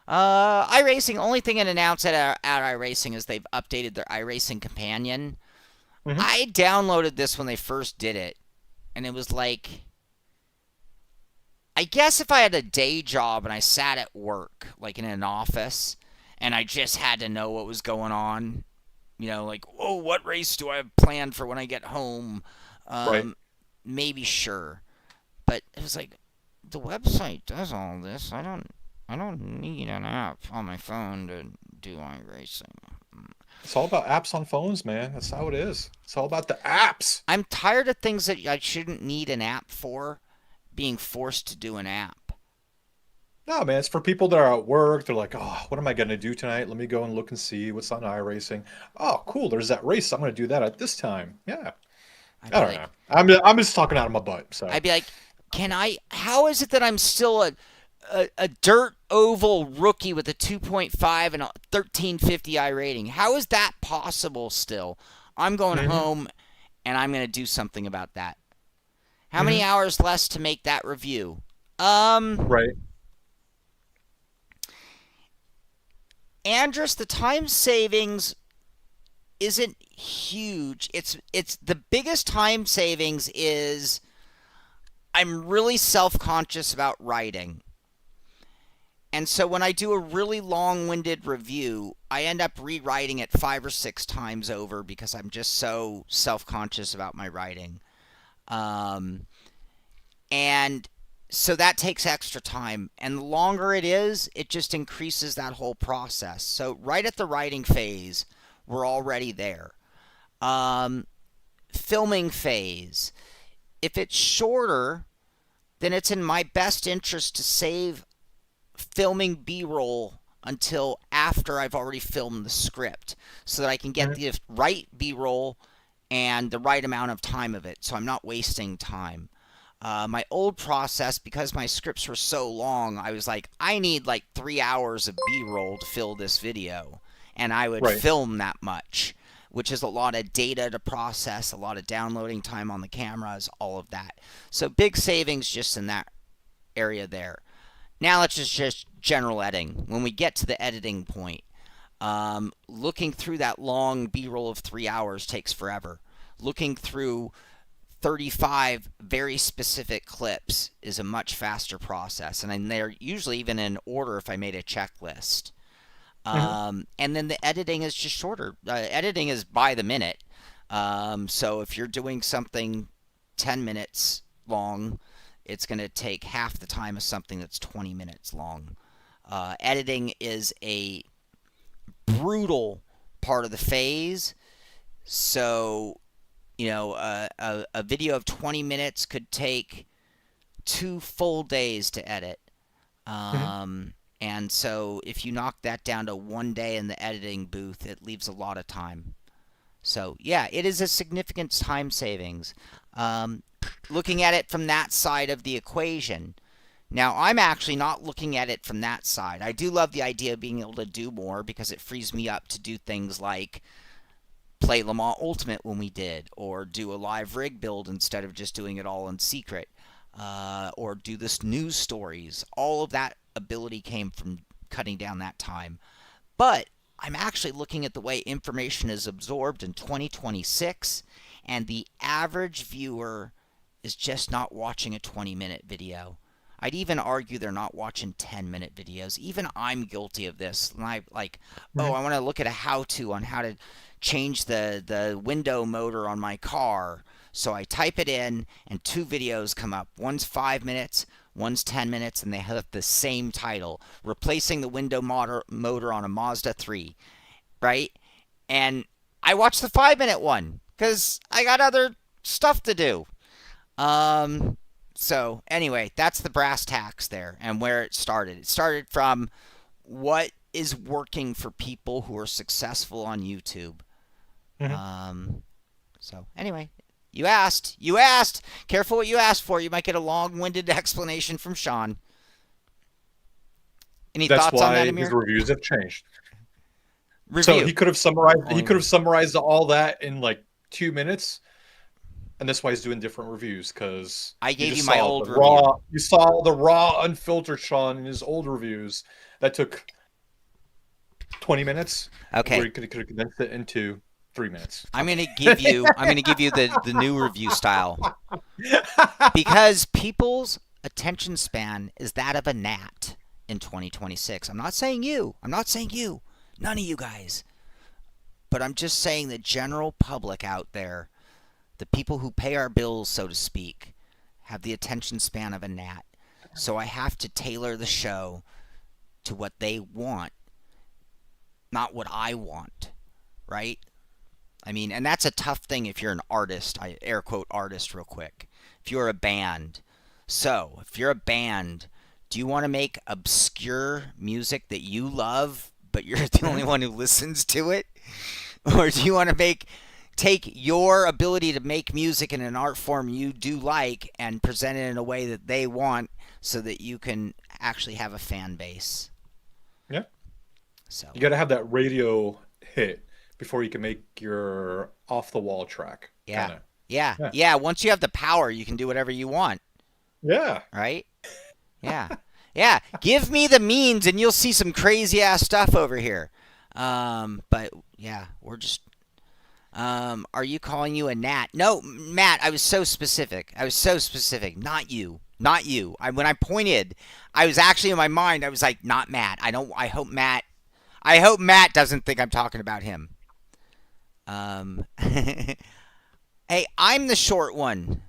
C: iRacing, only thing it announced at iRacing is they've updated their iRacing companion. I downloaded this when they first did it, and it was like, I guess if I had a day job and I sat at work, like in an office, and I just had to know what was going on, you know, like, oh, what race do I have planned for when I get home? Maybe sure. But it was like, the website does all this. I don't need an app on my phone to do iRacing.
D: It's all about apps on phones, man. That's how it is. It's all about the apps.
C: I'm tired of things that I shouldn't need an app for being forced to do an app.
D: No, man, it's for people that are at work. They're like, oh, what am I going to do tonight? Let me go and look and see what's on iRacing. Oh, cool. There's that race. I'm going to do that at this time. Yeah. I don't know. I'm just talking out of my butt. So
C: I'd be like, how is it that I'm still a dirt oval rookie with a 2.5 and a 1350 I rating? How is that possible still? I'm going home, and I'm going to do something about that. How many hours less to make that review?
D: Right.
C: Andrus, the time savings isn't huge. It's the biggest time savings is I'm really self-conscious about writing. And so when I do a really long-winded review, I end up rewriting it 5 or 6 times over because I'm just so self-conscious about my writing. And so that takes extra time. And the longer it is, it just increases that whole process. So right at the writing phase, we're already there. Filming phase. If it's shorter, then it's in my best interest to save filming B-roll until after I've already filmed the script so that I can get the right B-roll and the right amount of time of it so I'm not wasting time. My old process, because my scripts were so long, I was like, I need like 3 hours of B-roll to fill this video, and I would film that much, which is a lot of data to process, a lot of downloading time on the cameras, all of that. So big savings just in that area there. Now let's just general editing. When we get to the editing point, looking through that long B-roll of 3 hours takes forever. Looking through 35 very specific clips is a much faster process, and they're usually even in order if I made a checklist. And then the editing is just shorter. Editing is by the minute. So if you're doing something 10 minutes long, it's going to take half the time of something that's 20 minutes long. Editing is a brutal part of the phase. So, a video of 20 minutes could take 2 full days to edit. And so if you knock that down to 1 day in the editing booth, it leaves a lot of time. So, yeah, it is a significant time savings. Looking at it from that side of the equation. Now, I'm actually not looking at it from that side. I do love the idea of being able to do more because it frees me up to do things like play Le Mans Ultimate when we did, or do a live rig build instead of just doing it all in secret, or do this news stories. All of that ability came from cutting down that time. But I'm actually looking at the way information is absorbed in 2026, and the average viewer is just not watching a 20-minute video. I'd even argue they're not watching 10-minute videos. Even I'm guilty of this. And I I want to look at a how-to on how to change the window motor on my car. So I type it in, and 2 videos come up. One's 5 minutes, one's 10 minutes, and they have the same title, replacing the window motor on a Mazda 3, right? And I watched the 5-minute one because I got other stuff to do. So anyway, that's the brass tacks there and where it started. It started from what is working for people who are successful on YouTube. So anyway, you asked. Careful what you asked for. You might get a long-winded explanation from Sean. Any thoughts on that, Amir?
D: His reviews have changed.
C: Review.
D: So he could have summarized. He could have summarized all that in like 2 minutes, and that's why he's doing different reviews. Because
C: I gave you my old review.
D: You saw the raw, unfiltered Sean in his old reviews that took 20 minutes.
C: Okay.
D: Where he could have condensed it into 3 minutes.
C: I'm gonna give you the new review style because people's attention span is that of a gnat in 2026. I'm not saying you. None of you guys. But I'm just saying the general public out there, the people who pay our bills, so to speak, have the attention span of a gnat. So I have to tailor the show to what they want, not what I want, right? I mean, and that's a tough thing if you're an artist. I air quote artist real quick. If you're a band. So, if you're a band, do you want to make obscure music that you love, but you're the only one who listens to it? Or do you want to take your ability to make music in an art form you do like and present it in a way that they want so that you can actually have a fan base?
D: Yeah.
C: So
D: you got to have that radio hit before you can make your off-the-wall track.
C: Yeah. Yeah. Once you have the power, you can do whatever you want.
D: Yeah.
C: Right? Yeah. Yeah. Give me the means and you'll see some crazy-ass stuff over here. But, yeah, we're just... are you calling you a gnat? No, Matt, I was so specific. Not you. When I pointed, I was actually in my mind, I was like, not Matt. I hope Matt doesn't think I'm talking about him. Hey, I'm the short one.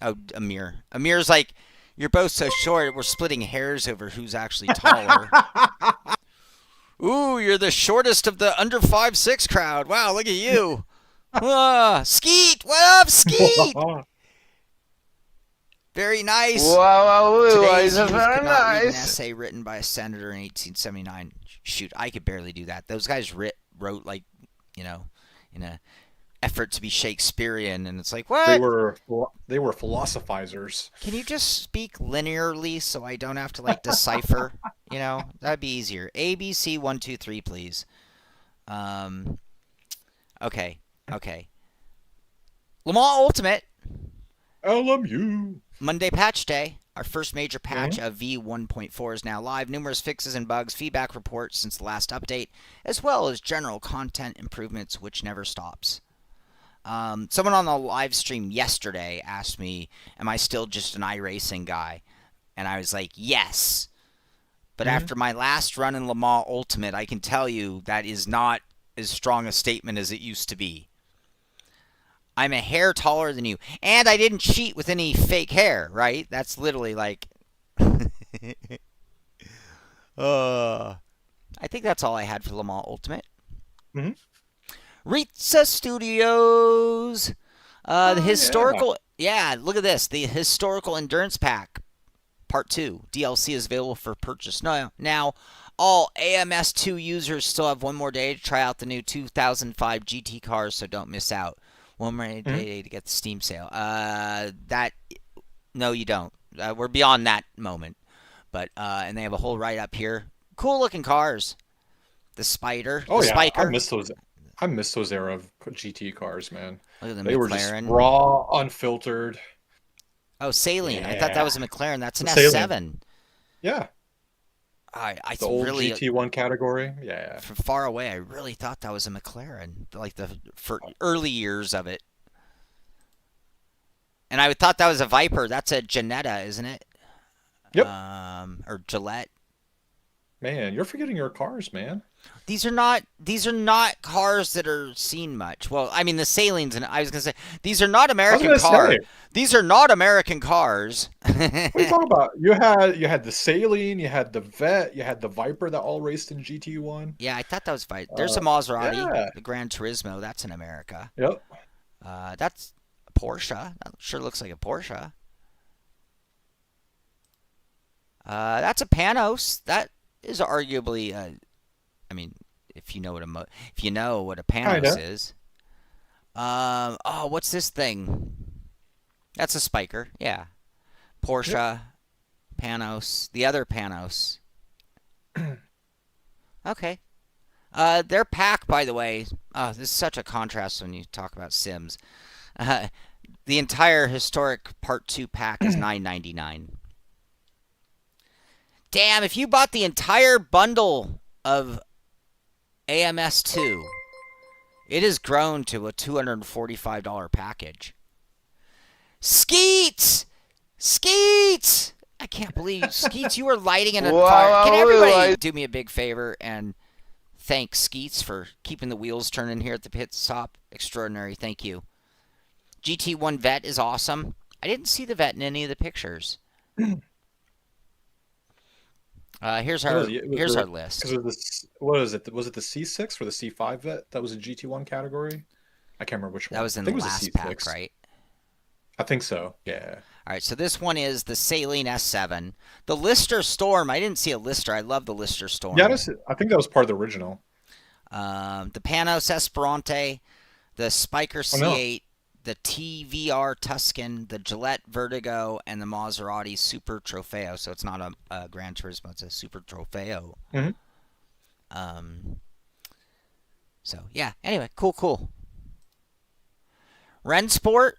C: Oh, Amir. Amir's like, you're both so short, we're splitting hairs over who's actually taller. Ooh, you're the shortest of the under 5'6" crowd. Wow, look at you. Skeet, what up, Skeet? Very nice.
F: Wow,
C: Today's
F: youth
C: very
F: could not read an
C: nice. Essay written by a senator in 1879. Shoot, I could barely do that. Those guys wrote like, in a effort to be Shakespearean, and it's like, what?
D: They were philosophizers.
C: Can you just speak linearly so I don't have to like decipher? That'd be easier. ABC 1 2 3, please. Okay. Le Mans Ultimate.
D: LMU.
C: Monday patch day. Our first major patch of V1.4 is now live. Numerous fixes and bugs, feedback reports since the last update, as well as general content improvements, which never stops. Someone on the live stream yesterday asked me, am I still just an iRacing guy? And I was like, yes. But after my last run in Le Mans Ultimate, I can tell you that is not as strong a statement as it used to be. I'm a hair taller than you. And I didn't cheat with any fake hair, right? That's literally like... I think that's all I had for Le Mans Ultimate. Reiza Studios. The historical,
D: yeah.
C: look at this. The Historical Endurance Pack Pt2 DLC is available for purchase. Now, all AMS2 users still have one more day to try out the new 2005 GT cars, so don't miss out. One more day to get the Steam sale. No, you don't. We're beyond that moment. But and they have a whole write-up here. Cool looking cars. The Spider.
D: Oh
C: the
D: yeah,
C: Spiker.
D: I miss those era of GT cars, man.
C: Look at the
D: They
C: McLaren.
D: were just raw, unfiltered.
C: Oh, Saline.
D: Yeah.
C: I thought that was a McLaren. That's an
D: Saline.
C: S7.
D: Yeah.
C: I
D: The old
C: really,
D: GT1 category. Yeah.
C: from far away, I really thought that was a McLaren, like for early years of it. And I thought that was a Viper. That's a Janetta, isn't it?
D: Yep.
C: Or Gillette.
D: Man, you're forgetting your cars, man.
C: These are not cars that are seen much. Well, I mean the Salines, and I was gonna say these are not American cars. These are not American cars.
D: What are you talking about? You had the Saline, you had the Vet, you had the Viper that all raced in GT1.
C: Yeah, I thought that was Viper. There's a Maserati,
D: yeah.
C: the Gran Turismo. That's in America.
D: Yep.
C: That's a Porsche. That sure looks like a Porsche. That's a Panos. That is arguably, I mean, if you know what a Panos is. Oh, what's this thing? That's a Spiker. Yeah, Porsche, Panos, the other Panos. Okay. Their pack, by the way. Oh, this is such a contrast when you talk about Sims. The entire historic Part 2 pack is $9.99. Damn, if you bought the entire bundle of AMS2, it has grown to a $245 package. Skeets! Skeets! I can't believe, Skeets, you were lighting in a fire. Can everybody do me a big favor and thank Skeets for keeping the wheels turning here at the pit stop? Extraordinary, thank you. GT1 Vet is awesome. I didn't see the Vet in any of the pictures. Here's our list.
D: What is it? Was it the C6 or the C5 Vet that was a GT1 category? I can't remember which one.
C: That was in the last pack, right?
D: I think so. Yeah.
C: All right, so this one is the Saline S7. The Lister Storm. I didn't see a Lister. I love the Lister Storm.
D: Yeah, I think that was part of the original.
C: The Panos Esperante, the Spiker C8, the TVR Tuscan, the Gillette Vertigo, and the Maserati Super Trofeo. So it's not a Gran Turismo, it's a Super Trofeo. So, yeah. Anyway, cool. Rennsport,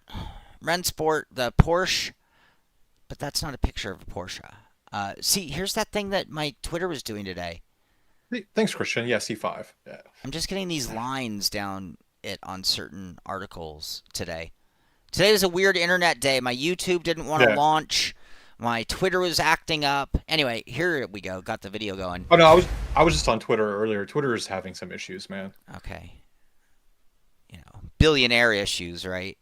C: the Porsche, but that's not a picture of a Porsche. See, here's that thing that my Twitter was doing today.
D: Thanks, Christian. Yeah, C5. Yeah.
C: I'm just getting these lines down it on certain articles today. Today was a weird internet day. My YouTube didn't want to launch. My Twitter was acting up. Anyway, here we go. Got the video going.
D: Oh no, I was just on Twitter earlier. Twitter is having some issues, man.
C: Okay. You know, billionaire issues, right?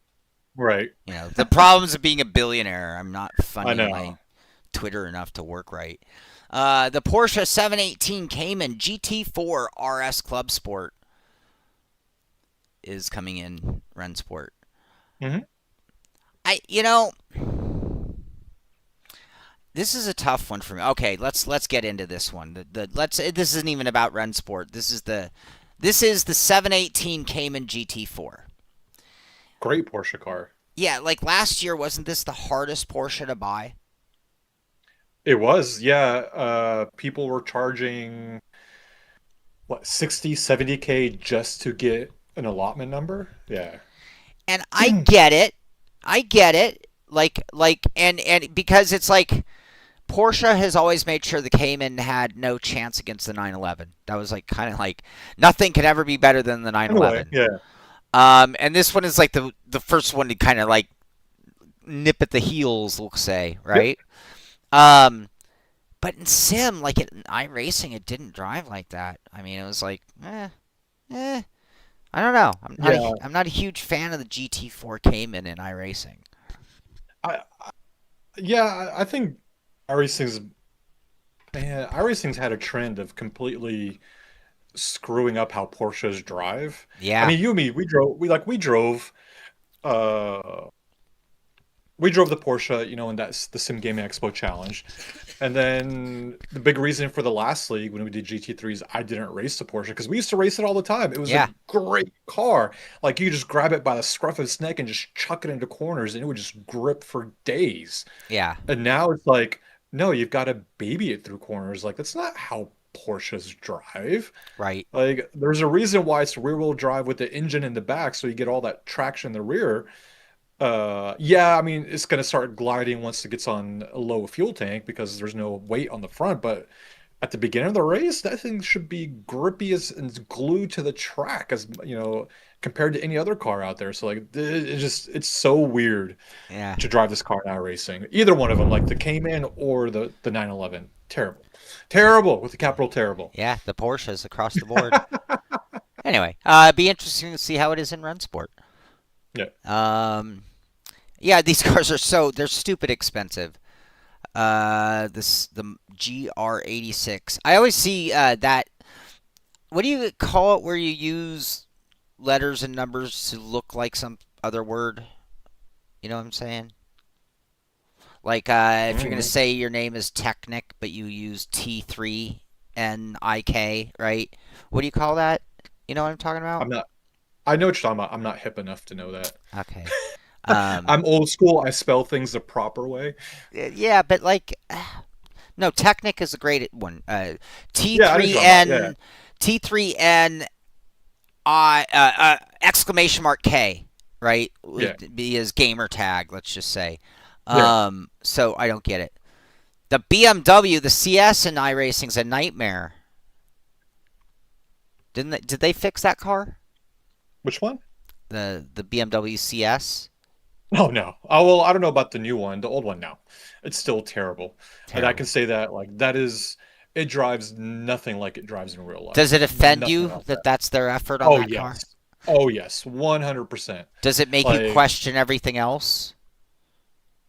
D: Right.
C: You know, the problems of being a billionaire. I'm not funding
D: I know.
C: my Twitter enough to work right. The Porsche 718 Cayman GT4 RS Club Sport is coming in Rennsport. This is a tough one for me. Okay, let's get into this one. This isn't even about Rennsport. This is the 718 Cayman GT4.
D: Great Porsche car.
C: Yeah, like last year, wasn't this the hardest Porsche to buy?
D: It was, yeah. People were charging, what, 60, 70K just to get an allotment number? Yeah.
C: And I get it. Like, and because it's like, Porsche has always made sure the Cayman had no chance against the 911. That was like kind of like nothing could ever be better than the 911.
D: Yeah.
C: And this one is like the first one to kind of like nip at the heels, we'll say, right? Yep. But in Sim, like in iRacing, it didn't drive like that. I mean, it was like, I don't know. I'm not a huge fan of the GT4 Cayman in iRacing.
D: I think iRacing's had a trend of completely screwing up how Porsches drive.
C: Yeah.
D: I mean, you and me, uh we drove the Porsche, and that's the Sim Gaming Expo challenge. And then the big reason for the last league when we did GT3s, I didn't race the Porsche because we used to race it all the time. It was
C: Yeah.
D: a great car. Like you just grab it by the scruff of its neck and just chuck it into corners and it would just grip for days.
C: Yeah.
D: And now it's like, no, you've got to baby it through corners. Like that's not how Porsches drive.
C: Right.
D: Like there's a reason why it's rear wheel drive with the engine in the back, so you get all that traction in the rear. Yeah, I mean, it's going to start gliding once it gets on a low fuel tank because there's no weight on the front. But at the beginning of the race, that thing should be grippy as and glued to the track as, compared to any other car out there. So like, it's so weird
C: Yeah.
D: to drive this car in iRacing. Either one of them, like the Cayman or the 911. Terrible. Terrible with the capital terrible.
C: Yeah, the Porsches across the board. Anyway, it'd be interesting to see how it is in Rennsport.
D: Yeah.
C: Yeah, these cars they're stupid expensive. The GR86. I always see that. What do you call it where you use letters and numbers to look like some other word? You know what I'm saying? Like if you're gonna say your name is Technic, but you use T3 and IK, right? What do you call that? You know what I'm talking about?
D: I know what you're talking about. I'm not hip enough to know that.
C: Okay.
D: I'm old school. I spell things the proper way.
C: Yeah, but like, no, Technic is a great one.
D: T3N
C: T3N exclamation mark K, right? Would be his gamer tag. Let's just say. So I don't get it. The BMW, the CS in iRacing is a nightmare. Did they fix that car?
D: Which one?
C: The BMW CS.
D: Oh no. Oh well, I don't know about the new one. The old one, no. It's still terrible. And I can say that it drives nothing like it drives in real life.
C: Does it offend you that's their effort on that car?
D: Oh yes, 100%.
C: Does it make you question everything else?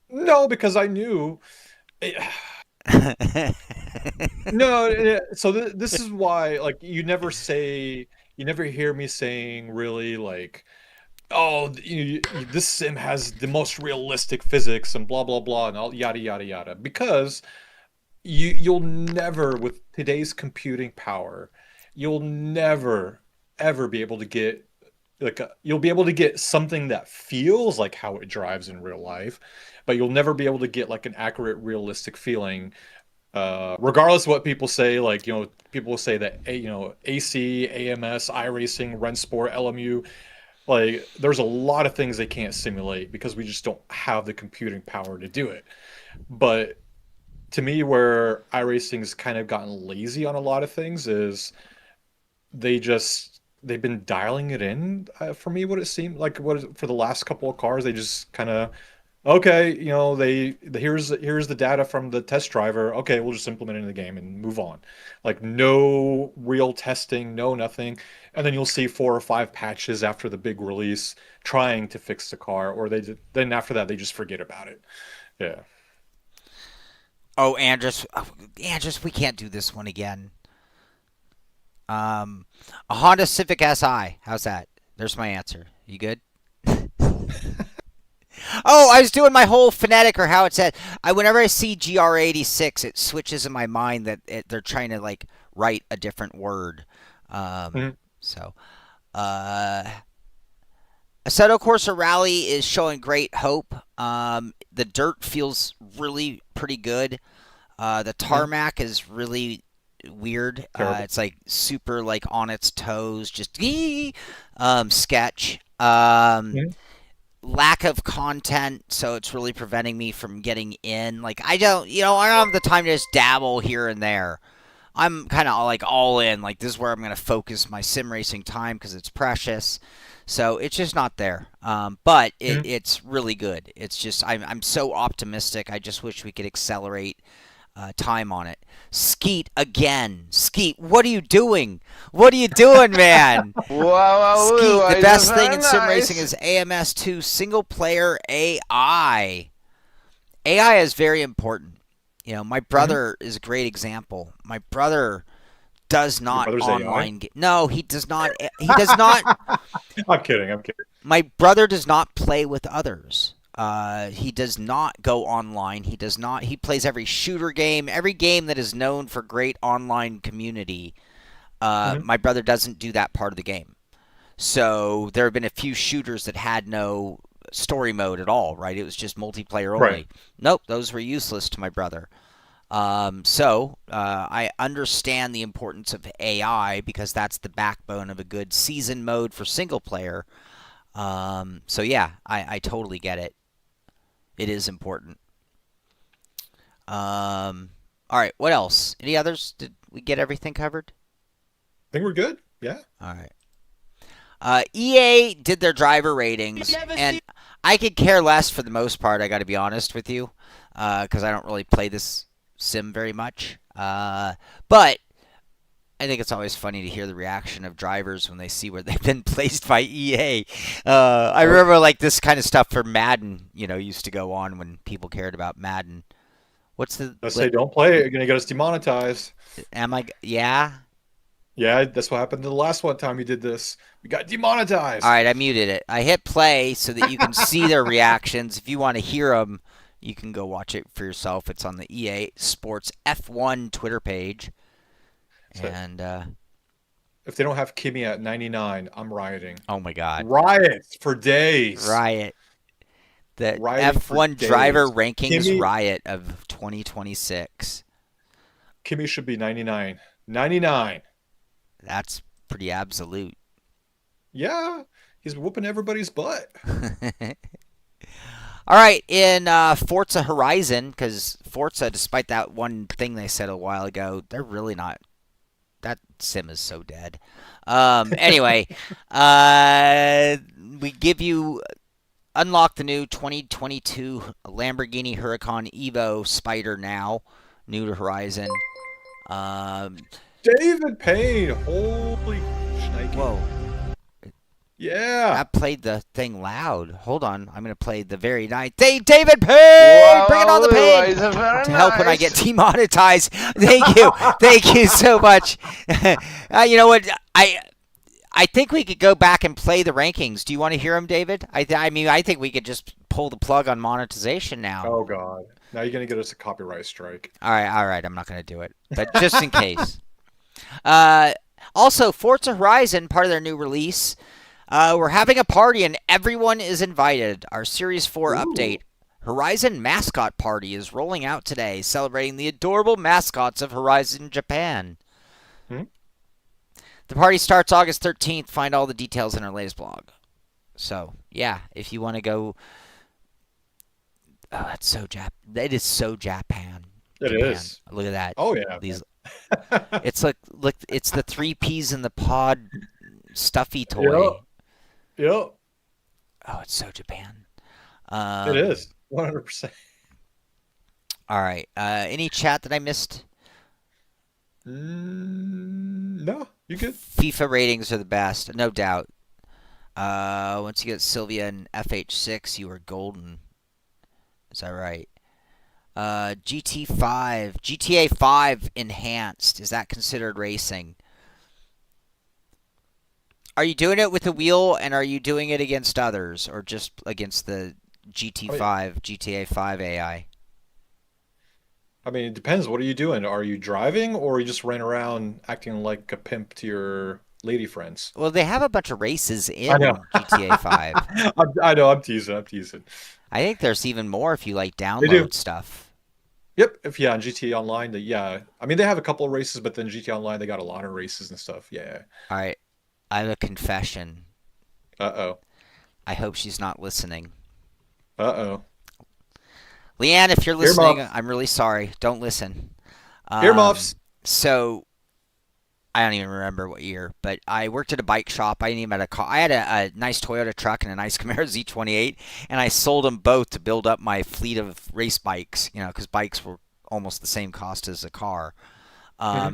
D: No, because I knew. No, so this is why you never hear me saying really oh, this sim has the most realistic physics and blah blah blah and all yada yada yada, because you'll never, with today's computing power, you'll never ever be able to get you'll be able to get something that feels like how it drives in real life, but you'll never be able to get an accurate realistic feeling. Regardless of what people say, people will say that AC, AMS, iRacing, Rennsport, LMU, there's a lot of things they can't simulate because we just don't have the computing power to do it. But to me, where iRacing's kind of gotten lazy on a lot of things is they've been dialing it in, for me, what it seemed like. For the last couple of cars, they just kind of, okay, here's the data from the test driver. Okay, we'll just implement it in the game and move on. No real testing, no nothing. And then you'll see 4 or 5 patches after the big release trying to fix the car, or then after that they just forget about it. Yeah.
C: Oh, Andrus, we can't do this one again. A Honda Civic Si. How's that? There's my answer. You good? Oh, I was doing my whole phonetic, or how it said. Whenever I see GR86, it switches in my mind that they're trying to write a different word. So, Assetto Corsa Rally is showing great hope. The dirt feels really pretty good. The tarmac is really weird. It's super on its toes, just sketch. Lack of content, so it's really preventing me from getting in. I don't have the time to just dabble here and there. I'm kind of all in. This is where I'm going to focus my sim racing time because it's precious. So it's just not there. But it's really good. It's just I'm so optimistic. I just wish we could accelerate time on it. Skeet again. Skeet, what are you doing? What are you doing, man? Skeet, the best thing in sim racing is AMS2 single player AI. AI is very important. My brother is a great example. My brother does not
D: brother's
C: online. No, he does not. He does not.
D: I'm kidding.
C: My brother does not play with others. He does not go online. He does not. He plays every shooter game, every game that is known for great online community. My brother doesn't do that part of the game. So there have been a few shooters that had no story mode at all, right? It was just multiplayer only.
D: Right.
C: Nope, those were useless to my brother. I understand the importance of AI because that's the backbone of a good season mode for single player. So yeah, I totally get it. It is important. All right, what else? Any others? Did we get everything covered?
D: I think we're good. Yeah.
C: All right. EA did their driver ratings, and I could care less for the most part, I got to be honest with you, because I don't really play this sim very much. But I think it's always funny to hear the reaction of drivers when they see where they've been placed by EA. I remember like this kind of stuff for Madden, used to go on when people cared about Madden. What's the...
D: Let's say don't play it. You're going to get us demonetized.
C: Yeah?
D: Yeah, that's what happened the last one time you did this. We got demonetized.
C: All right, I muted it. I hit play so that you can see their reactions. If you want to hear them, you can go watch it for yourself. It's on the EA Sports F1 Twitter page.
D: So
C: and
D: if they don't have Kimmy at 99, I'm rioting.
C: Oh my God!
D: Riot for days.
C: Riot. The
D: Rioting
C: F1 driver rankings riot of 2026.
D: Kimmy should be 99. 99.
C: That's pretty absolute.
D: Yeah, he's whooping everybody's butt.
C: All right, in Forza Horizon, because Forza, despite that one thing they said a while ago, they're really not. That sim is so dead. Anyway, we give you unlock the new 2022 Lamborghini Huracan Evo Spider now, new to Horizon.
D: David Payne, holy shnikes.
C: Whoa.
D: Yeah.
C: That played the thing loud. Hold on. I'm going to play the very nice. David Payne! Bring it on the Payne! To help when I get demonetized. Thank you. Thank you so much. You know what? I think we could go back and play the rankings. Do you want to hear them, David? I think we could just pull the plug on monetization now.
D: Oh, God. Now you're going to get us a copyright strike.
C: All right. I'm not going to do it. But just in case. Also, Forza Horizon, part of their new release, we're having a party and everyone is invited. Our Series 4 update, Horizon Mascot Party, is rolling out today, celebrating the adorable mascots of Horizon Japan. The party starts August 13th. Find all the details in our latest blog. So, yeah, if you want to go... Oh, that's so It is so Japan.
D: It is.
C: Look at that.
D: Oh, yeah.
C: It's like, look, it's the 3 peas in the pod stuffy toy.
D: Yep.
C: Oh, it's so Japan.
D: It is 100%.
C: All right. Any chat that I missed?
D: No, you good.
C: FIFA ratings are the best, no doubt. Once you get Sylvia and FH6, you are golden. Is that right? GTA 5 enhanced. Is that considered racing? Are you doing it with the wheel, and are you doing it against others, or just against the GTA 5 AI?
D: I mean, it depends. What are you doing? Are you driving, or are you just running around acting like a pimp to your lady friends?
C: Well, they have a bunch of races in GTA 5.
D: I know. I'm teasing.
C: I think there's even more if you like download stuff.
D: Yep. On GTA Online, I mean, they have a couple of races, but then GTA Online, they got a lot of races and stuff. Yeah.
C: All right. I have a confession.
D: Uh-oh.
C: I hope she's not listening.
D: Uh-oh.
C: Leanne, if you're listening, I'm really sorry. Don't listen.
D: Earmuffs.
C: So, I don't even remember what year, but I worked at a bike shop. I didn't even have a car. I had a nice Toyota truck and a nice Camaro Z28, and I sold them both to build up my fleet of race bikes, because bikes were almost the same cost as a car.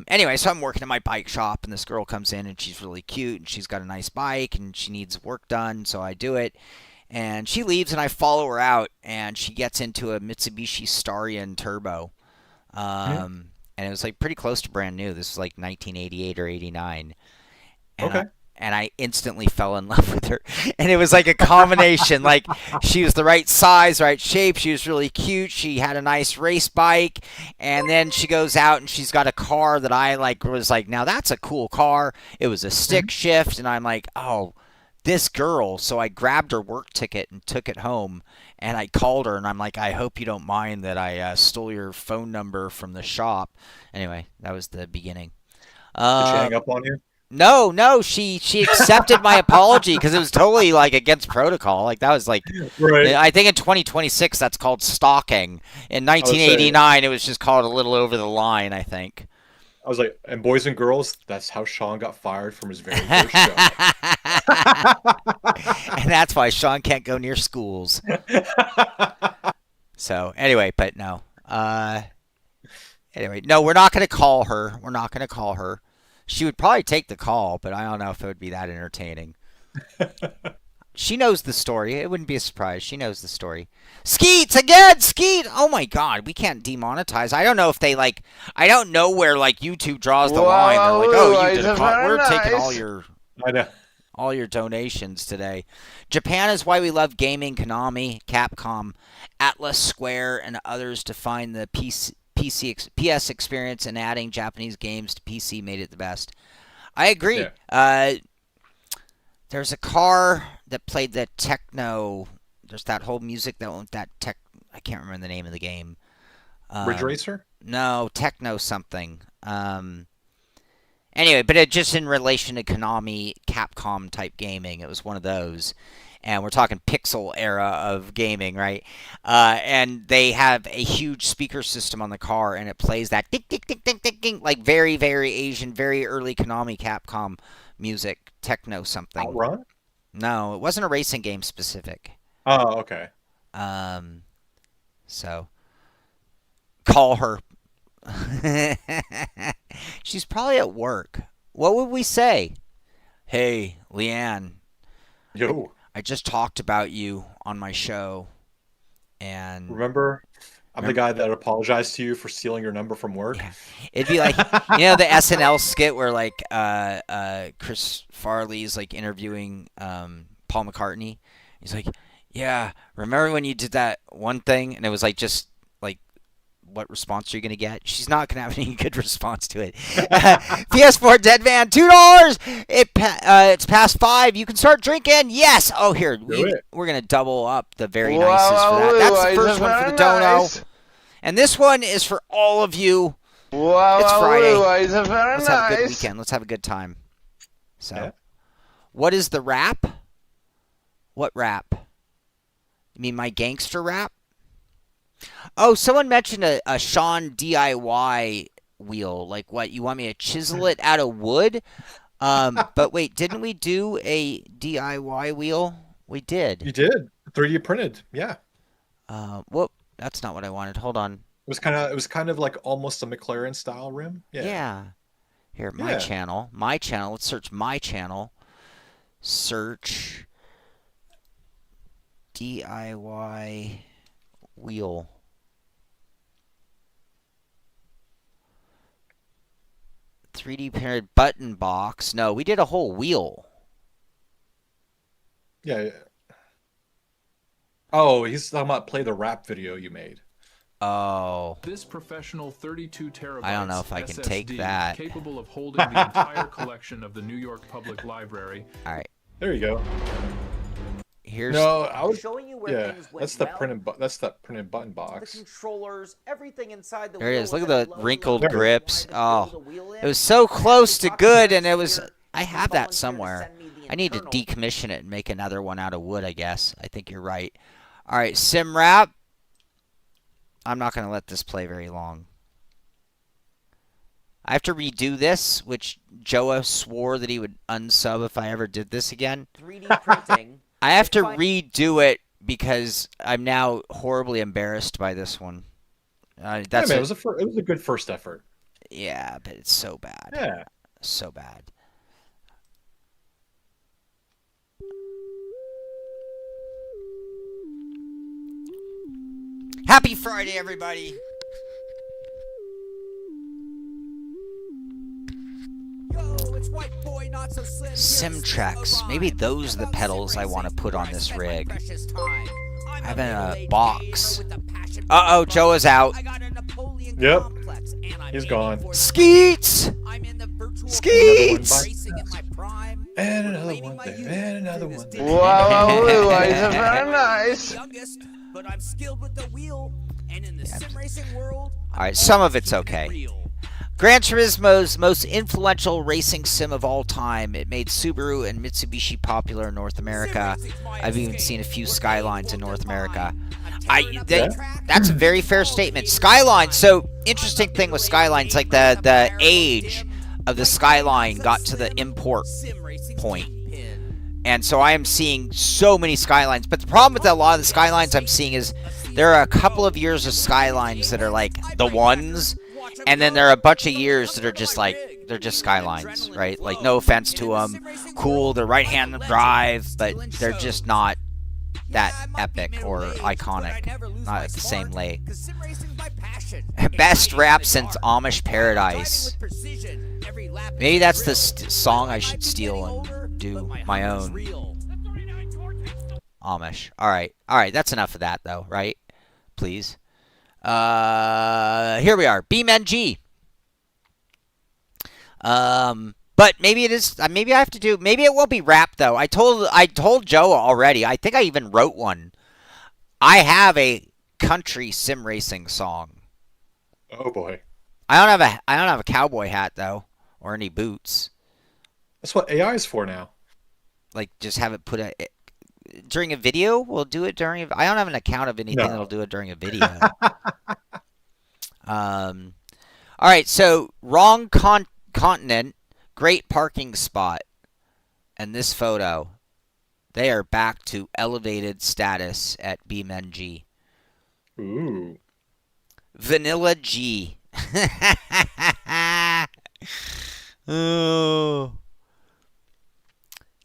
C: Anyway, so I'm working at my bike shop, and this girl comes in, and she's really cute, and she's got a nice bike, and she needs work done, so I do it. And she leaves, and I follow her out, and she gets into a Mitsubishi Starion Turbo. And and it was like pretty close to brand new. This was like 1988 or 89. And
D: Okay.
C: I instantly fell in love with her. And it was like a combination. Like, she was the right size, right shape. She was really cute. She had a nice race bike. And then she goes out and she's got a car that I was like, now that's a cool car. It was a stick shift. And I'm like, oh, this girl. So I grabbed her work ticket and took it home. And I called her and I'm like, I hope you don't mind that I stole your phone number from the shop. Anyway, that was the beginning.
D: Did she hang up on you?
C: No, she accepted my apology because it was totally like against protocol. Like that was like,
D: Right.
C: I think in 2026 that's called stalking. In 1989 it was just called a little over the line, I think.
D: I was like, and boys and girls, that's how Sean got fired from his very first job.
C: And that's why Sean can't go near schools. So anyway, but no. Anyway, no, we're not going to call her. We're not going to call her. She would probably take the call, but I don't know if it would be that entertaining. She knows the story. It wouldn't be a surprise. She knows the story. Skeets again! Skeet! Oh my god, we can't demonetize. I don't know if they like... I don't know where like YouTube draws the line. They're like, oh, you did a call. We're taking all your donations today. Japan is why we love gaming. Konami, Capcom, Atlas Square, and others define the PS experience, and adding Japanese games to PC made it the best. I agree.
D: Yeah.
C: There's a car that played the techno. There's that whole music that tech. I can't remember the name of the game.
D: Ridge Racer?
C: No, techno something. Anyway, but it just in relation to Konami, Capcom type gaming. It was one of those. And we're talking pixel era of gaming, right? And they have a huge speaker system on the car, and it plays that ding, ding, ding, ding, ding, ding, like very, very Asian, very early Konami, Capcom music, techno something.
D: Outrun?
C: No, it wasn't a racing game specific.
D: Oh, okay.
C: So, call her. She's probably at work. What would we say? Hey, Leanne.
D: Yo.
C: I just talked about you on my show, and
D: Remember, I'm the guy that apologized to you for stealing your number from work.
C: yeah. It'd be like, you know, the SNL skit where like Chris Farley's like interviewing Paul McCartney. He's like, yeah, remember when you did that one thing, and it was like just like, what response are you going to get? She's not going to have any good response to it. PS4 Dead Man, $2. It's past 5. You can start drinking. Yes. Oh, here. We're going to double up the very nices for that. That's the first one for the dono. And this one is for all of you. It's Friday. Let's have a good weekend. Let's have a good time. So,
D: Yeah.
C: What is the rap? What rap? You mean my gangster rap? Oh, someone mentioned a Sean DIY wheel. Like what? You want me to chisel it out of wood? But wait, didn't we do a DIY wheel? We did.
D: You did. 3D printed. Yeah.
C: Whoop. That's not what I wanted. Hold on.
D: It was kind of like almost a McLaren style rim. Yeah.
C: Yeah. Here, my channel. My channel. Let's search my channel. Search DIY wheel. $3D printed button box. No, we did a whole wheel.
D: Yeah. Oh, he's talking about play the rap video you made.
C: Oh.
F: This professional 32 terabytes
C: I don't know if I can
F: SSD
C: take that.
F: capable of holding the entire collection of the New York Public Library.
C: All right.
D: There you go.
C: Here's
D: No, I was
E: Showing you where
D: yeah.
E: things went
D: That's the
E: well.
D: That's the printed button
E: The
D: box.
E: controllers, everything inside the
C: There it
E: wheel
C: is. Look
E: with
C: at
E: that
C: the
E: low
C: wrinkled
E: level
C: grips.
E: line to build
C: Oh,
E: the wheel in.
C: it was so close to
E: Talk
C: good,
E: about
C: and it was.
E: here.
C: I
E: Please
C: have that
E: volunteer to
C: somewhere.
E: send me the
C: I need to
E: internal.
C: decommission it and make another one out of wood, I guess. I think you're right. All right, sim wrap. I'm not going to let this play very long. I have to redo this, which Joa swore that he would unsub if I ever did this again.
E: 3D printing.
C: I have to redo it because I'm now horribly embarrassed by this one.
D: Yeah,
C: That's
D: man, it was a good first effort.
C: yeah, but it's so bad.
D: Yeah.
C: So bad. Happy Friday, everybody. Simtrex. Maybe those are the pedals I want to put on this rig. I have a box. Uh-oh, Joe is out.
D: Yep. He's gone.
C: Skeets! Skeets!
D: And another one there. And another one there.
G: Wow, Reiza, very nice.
C: Alright, some of it's okay. Gran Turismo's most influential racing sim of all time. It made Subaru and Mitsubishi popular in North America. I've even seen a few Skylines in North America. That's a very fair statement. Skyline, so interesting thing with Skylines, like the age of the Skyline got to the import point. And so I am seeing so many Skylines. But the problem with a lot of the Skylines I'm seeing is there are a couple of years of Skylines that are like the ones. And then there are a bunch of years that are just like, they're just Skylines, right? Like, no offense to them. Cool, they're right-hand drive, but they're just not that epic or iconic. Not at the same leg. Best rap since Amish Paradise. Maybe that's the song I should steal and do my own. Amish. Alright, that's enough of that, though, right? Please. Here we are. BeamNG. But maybe it is. Maybe I have to do. Maybe it won't be rap though. I told Joe already. I think I even wrote one. I have a country sim racing song.
D: Oh boy.
C: I don't have a cowboy hat though, or any boots.
D: That's what AI is for now.
C: Like just have it put during a video. We'll do it during. I don't have an account of anything that'll do it during a video. All right. So wrong continent. Great parking spot. And this photo, they are back to elevated status at BeamNG.
D: Ooh.
C: Vanilla G. Oh.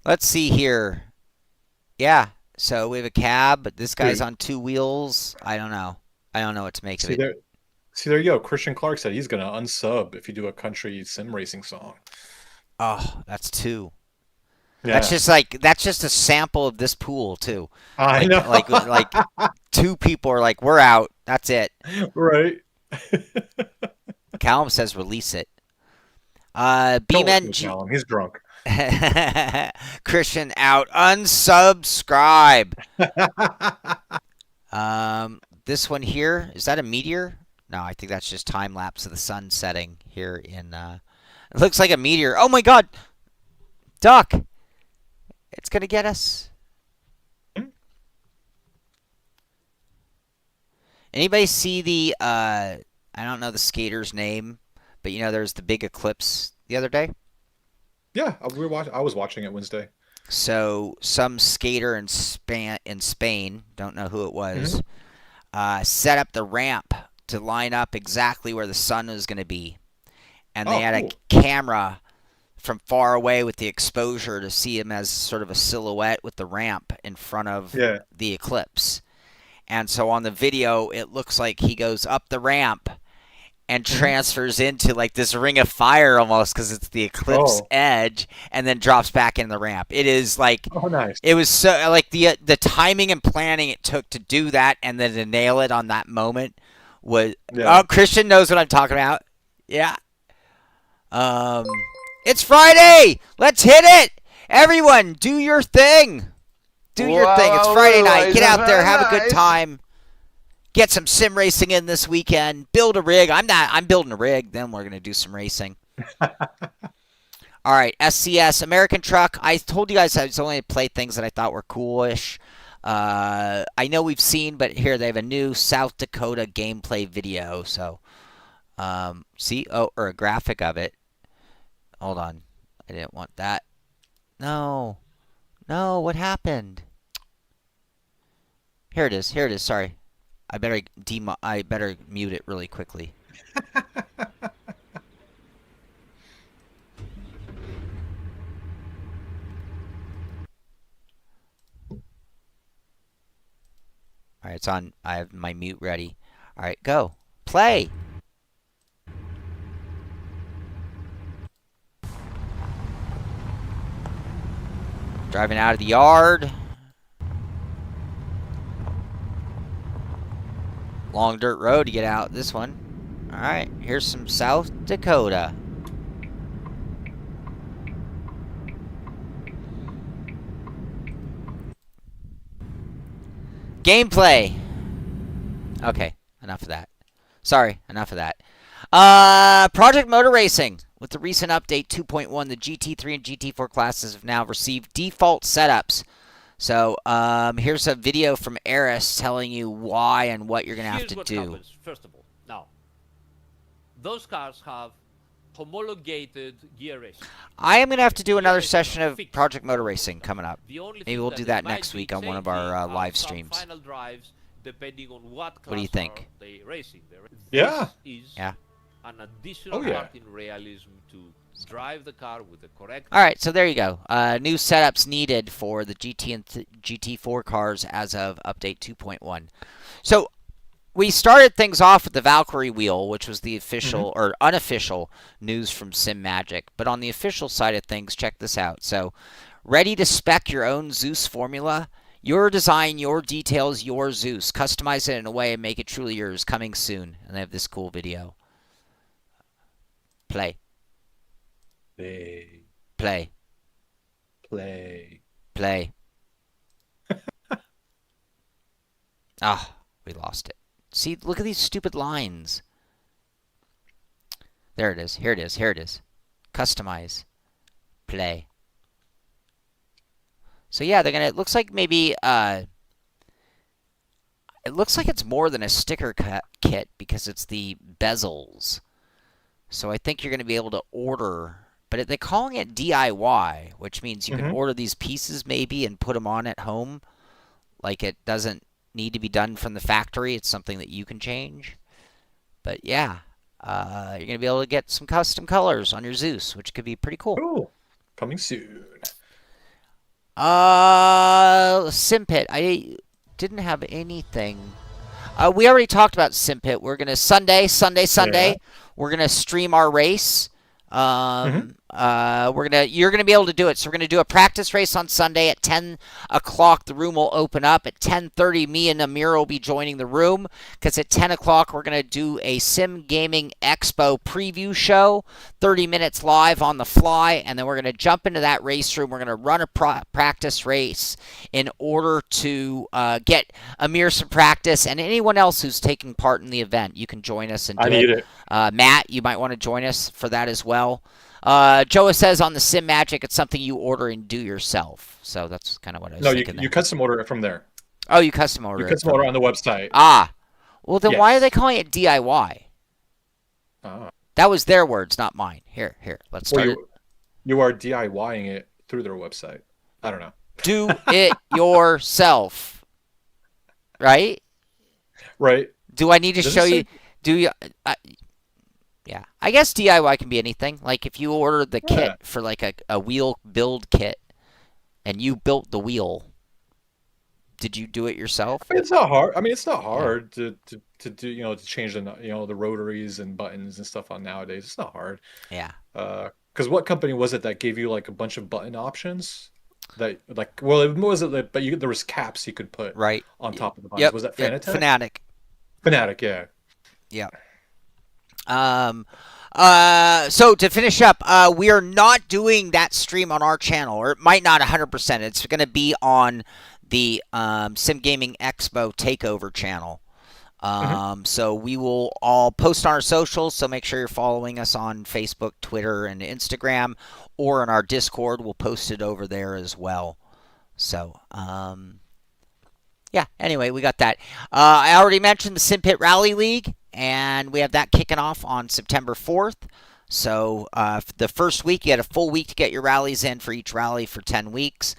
C: Let's see here. Yeah, so we have a cab, but this guy's on two wheels. I don't know. I don't know what to make of it.
D: There you go. Christian Clark said he's going to unsub if you do a country sim racing song.
C: Oh, that's two.
D: Yeah.
C: That's just a sample of this pool too.
D: I know.
C: Like two people are like, we're out. That's it.
D: Right.
C: Callum says release it. BeamNG.
D: He's drunk.
C: Christian out. Unsubscribe. This one here, is that a meteor? No, I think that's just time lapse of the sun setting here in. It looks like a meteor. Oh my God, duck! It's gonna get us. Anybody see the? I don't know the skater's name, but you know there's the big eclipse the other day.
D: Yeah, I was watching it Wednesday.
C: So some skater in Spain, don't know who it was, set up the ramp to line up exactly where the sun was going to be. And they had a camera from far away with the exposure to see him as sort of a silhouette with the ramp in front of the eclipse. And so on the video, it looks like he goes up the ramp and transfers into like this ring of fire almost because it's the eclipse edge, and then drops back in the ramp. It is like,
D: nice.
C: It was so like the timing and planning it took to do that and then to nail it on that moment was. Oh, Christian knows what I'm talking about. Yeah. It's Friday. Let's hit it. Everyone, do your thing. Do your thing. It's Friday night. Get out there, have a good time. Get some sim racing in this weekend. Build a rig. I'm building a rig. Then we're going to do some racing. All right. SCS, American Truck. I told you guys I was only play things that I thought were coolish. I know we've seen, but here they have a new South Dakota gameplay video. So, see? Oh, or a graphic of it. Hold on. I didn't want that. No. No, what happened? Here it is. Here it is. Sorry. I better mute it really quickly. All right, it's on. I have my mute ready. All right, go. Play. Driving out of the yard. Long dirt road to get out this one. Alright, here's some South Dakota. Gameplay. Okay, enough of that. Sorry, enough of that. Project Motor Racing. With the recent update 2.1, the GT3 and GT4 classes have now received default setups. So, here's a video from Eris telling you why and what you're going to have to do.
H: Happens, first of all. Now, those cars have homologated gear racing.
C: I am going to have to do another session of Project Motor Racing coming up. Maybe we'll do that next week on one of our live streams.
H: Final drives, depending on what
C: do you think?
H: They racing.
D: Yeah.
H: This is
C: Yeah.
H: an additional part in realism to drive the car with the correct...
C: All right, so there you go. New setups needed for the GT and GT4 cars as of update 2.1. So we started things off with the Valkyrie Wheel, which was the official or unofficial news from Simagic. But on the official side of things, check this out. So ready to spec your own Zeus formula? Your design, your details, your Zeus. Customize it in a way and make it truly yours. Coming soon. And they have this cool video. Play.
D: Play.
C: Play.
D: Play.
C: Play. Ah, we lost it. See, look at these stupid lines. There it is. Here it is. Here it is. Customize. Play. So yeah, they're gonna. It looks like maybe. It looks like it's more than a sticker kit because it's the bezels. So I think you're gonna be able to order. But they're calling it DIY, which means you can order these pieces maybe and put them on at home. Like it doesn't need to be done from the factory. It's something that you can change. But yeah, you're going to be able to get some custom colors on your Zeus, which could be pretty cool.
D: Cool. Coming soon.
C: Simpit. I didn't have anything. We already talked about Simpit. We're going to Sunday.
D: Yeah.
C: We're going to stream our race. You're gonna be able to do it. So we're gonna do a practice race on Sunday at 10 o'clock. The room will open up at 10:30. Me and Amir will be joining the room because at 10 o'clock we're gonna do a Sim Gaming Expo preview show, 30 minutes live on the fly, and then we're gonna jump into that race room. We're gonna run a practice race in order to get Amir some practice, and anyone else who's taking part in the event. You can join us and do
D: I need it.
C: Matt, you might want to join us for that as well. Joe says on the Simagic, it's something you order and do yourself. So that's kind of what I was thinking.
D: No, you custom order it from there.
C: Oh, you custom order it.
D: You custom order on the website.
C: Ah. Well, then why are
D: Yes.
C: they calling it DIY? That was their words, not mine. Here. Let's start it.
D: You are DIYing it through their website. I don't know.
C: Do it yourself. Right?
D: Right.
C: Do I need to
D: Does it
C: show
D: say-
C: you? Do you? Yeah, I guess DIY can be anything. Like if you ordered the kit for like a wheel build kit, and you built the wheel, did you do it yourself?
D: It's not hard. I mean, it's not hard to do, to change the, the rotaries and buttons and stuff on nowadays. It's not hard.
C: Yeah.
D: Because what company was it that gave you like a bunch of button options? That like, well, it wasn't that, but there was caps you could put on top of the buttons.
C: Yep.
D: Was that
C: Yep.
D: Fanatec? Fanatec, yeah.
C: Yeah. So to finish up, we are not doing that stream on our channel, or it might not 100%. It's going to be on the Sim Gaming Expo Takeover channel. So we will all post on our socials, so make sure you're following us on Facebook, Twitter, and Instagram, or in our Discord. We'll post it over there as well. So, yeah, anyway, we got that. I already mentioned the Simpit Rally League, and we have that kicking off on September 4th. So the first week, you had a full week to get your rallies in for each rally for 10 weeks.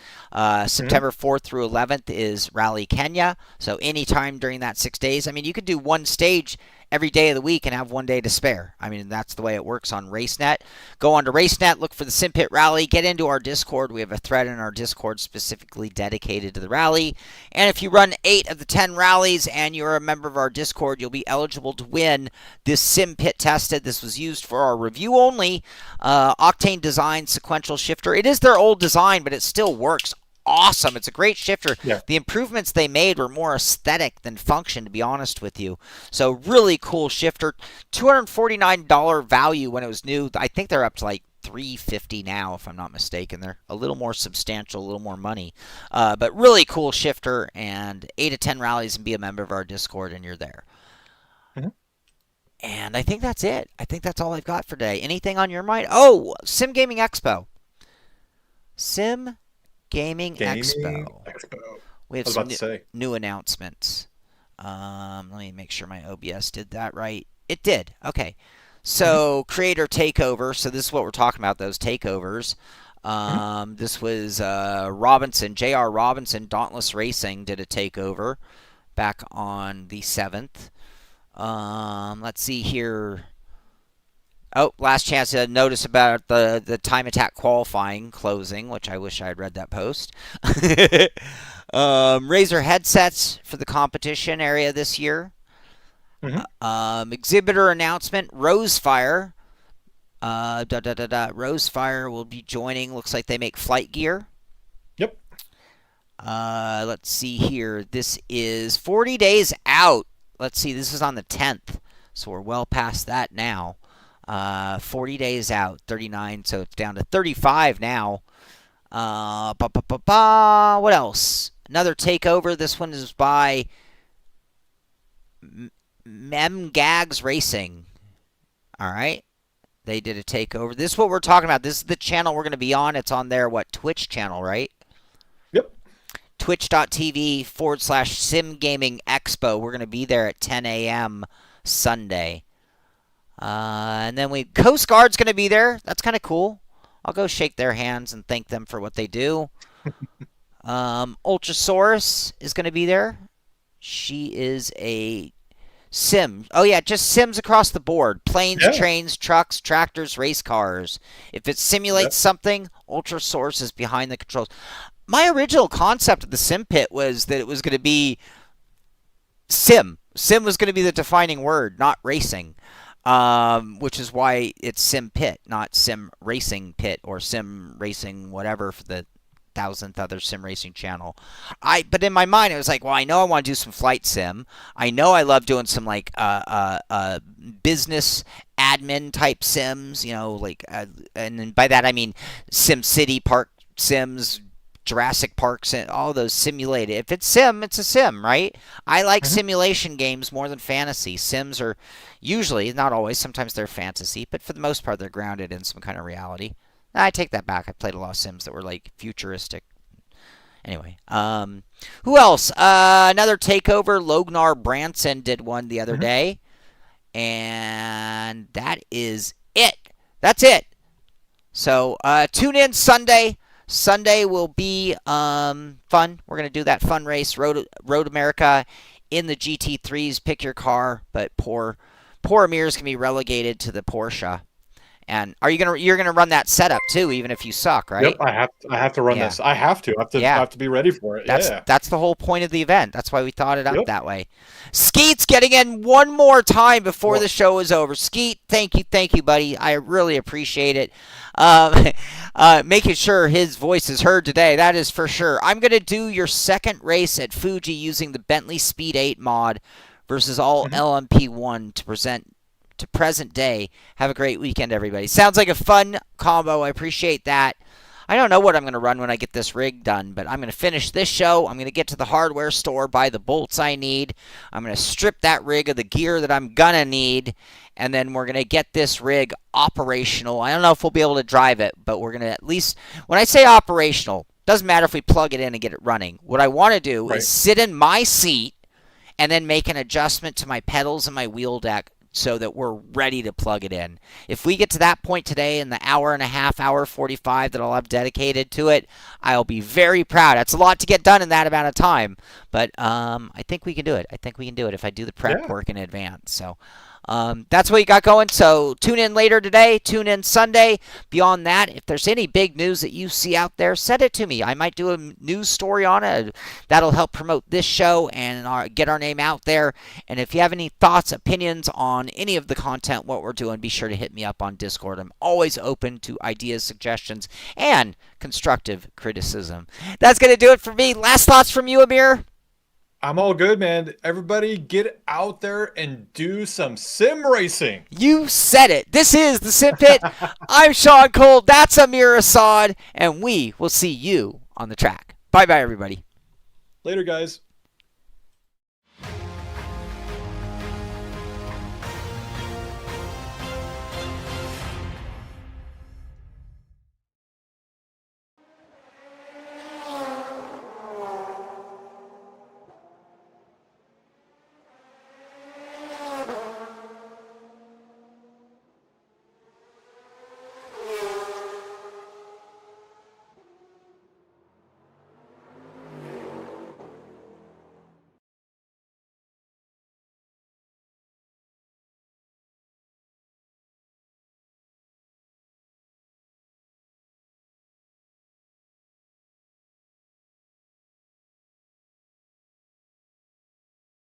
C: September 4th through 11th is Rally Kenya. So anytime during that 6 days, I mean, you could do one stage every day of the week and have 1 day to spare. I mean, that's the way it works on RaceNet. Go on to RaceNet, look for the Simpit Rally, get into our Discord. We have a thread in our Discord specifically dedicated to the rally. And if you run 8 of the 10 rallies and you're a member of our Discord, you'll be eligible to win this Simpit tested. This was used for our review only Octane Design sequential shifter. It is their old design, but it still works awesome. It's a great shifter.
D: Yeah.
C: The improvements they made were more aesthetic than function, to be honest with you. So really cool shifter. $249 value when it was new. I think they're up to like $350 now, if I'm not mistaken. They're a little more substantial, a little more money. But really cool shifter, and 8 to 10 rallies, and be a member of our Discord, and you're there. And I think that's it. I think that's all I've got for today. Anything on your mind? Oh, Sim Gaming Expo. Sim Gaming Expo. We have some new announcements. Let me make sure my OBS did that right. It did. Okay. So, creator takeover. So, this is what we're talking about, those takeovers. This was Robinson, J.R. Robinson, Dauntless Racing did a takeover back on the 7th. Let's see here. Oh, last chance to notice about the time attack qualifying closing, which I wish I had read that post. Razer headsets for the competition area this year. Exhibitor announcement, Rosefire. Rosefire will be joining. Looks like they make flight gear.
D: Yep.
C: Let's see here. This is 40 days out. Let's see, this is on the 10th, so we're well past that now. 40 days out, 39, so it's down to 35 now. What else? Another takeover. This one is by MemGags Racing. All right. They did a takeover. This is what we're talking about. This is the channel we're going to be on. It's on their, Twitch channel, right?
D: Yep.
C: Twitch.tv/Sim Gaming Expo. We're going to be there at 10 a.m. Sunday. And then Coast Guard's going to be there. That's kind of cool. I'll go shake their hands and thank them for what they do. Ultrasaurus is going to be there. She is a sim. Oh, yeah, just sims across the board. Planes, trains, trucks, tractors, race cars. If it simulates something, Ultrasaurus is behind the controls. My original concept of the Simpit was that it was going to be sim. Sim was going to be the defining word, not racing, which is why it's Simpit, not Sim Racing Pit or Sim Racing whatever for the 1,000th other sim racing channel. But in my mind, it was like, well, I know I want to do some flight sim. I know I love doing some like business admin type sims, and by that I mean Sim City Park Sims, Jurassic Parks, and all those simulated. If it's sim, it's a sim, right? I like simulation games more than fantasy. Sims are usually, not always, sometimes they're fantasy, but for the most part, they're grounded in some kind of reality. I take that back. I played a lot of sims that were like futuristic. Anyway, who else? Another takeover. Lognar Branson did one the other day, and that is it. That's it. So tune in Sunday. Sunday will be fun. We're going to do that fun race, Road America in the GT3s. Pick your car, but poor Amir's going to be relegated to the Porsche. And you're gonna run that setup too, even if you suck, right?
D: Yep, I have to run this. I have to be ready for it.
C: That's the whole point of the event. That's why we thought it up that way. Skeet's getting in one more time before the show is over. Skeet, thank you, buddy. I really appreciate it. Making sure his voice is heard today, that is for sure. I'm gonna do your second race at Fuji using the Bentley Speed 8 mod versus all LMP1 to present day. Have a great weekend, everybody. Sounds like a fun combo. I appreciate that. I don't know what I'm going to run when I get this rig done, but I'm going to finish this show. I'm going to get to the hardware store, buy the bolts I need. I'm going to strip that rig of the gear that I'm going to need, and then we're going to get this rig operational. I don't know if we'll be able to drive it, but we're going to at least, when I say operational, doesn't matter if we plug it in and get it running. What I want to do is sit in my seat and then make an adjustment to my pedals and my wheel deck so that we're ready to plug it in. If we get to that point today in the hour and a half, hour 45 that I'll have dedicated to it, I'll be very proud. That's a lot to get done in that amount of time, but I think we can do it. I think we can do it if I do the prep work in advance. So That's what you got going. So tune in later today. Tune in Sunday. Beyond that, if there's any big news that you see out there, send it to me. I might do a news story on it. That'll help promote this show and get our name out there. And if you have any thoughts, opinions on any of the content, what we're doing, be sure to hit me up on Discord. I'm always open to ideas, suggestions, and constructive criticism. That's going to do it for me. Last thoughts from you, Amir?
D: I'm all good, man. Everybody get out there and do some sim racing.
C: You said it. This is the Simpit. I'm Sean Cole. That's Amir Assad. And we will see you on the track. Bye-bye, everybody.
D: Later, guys.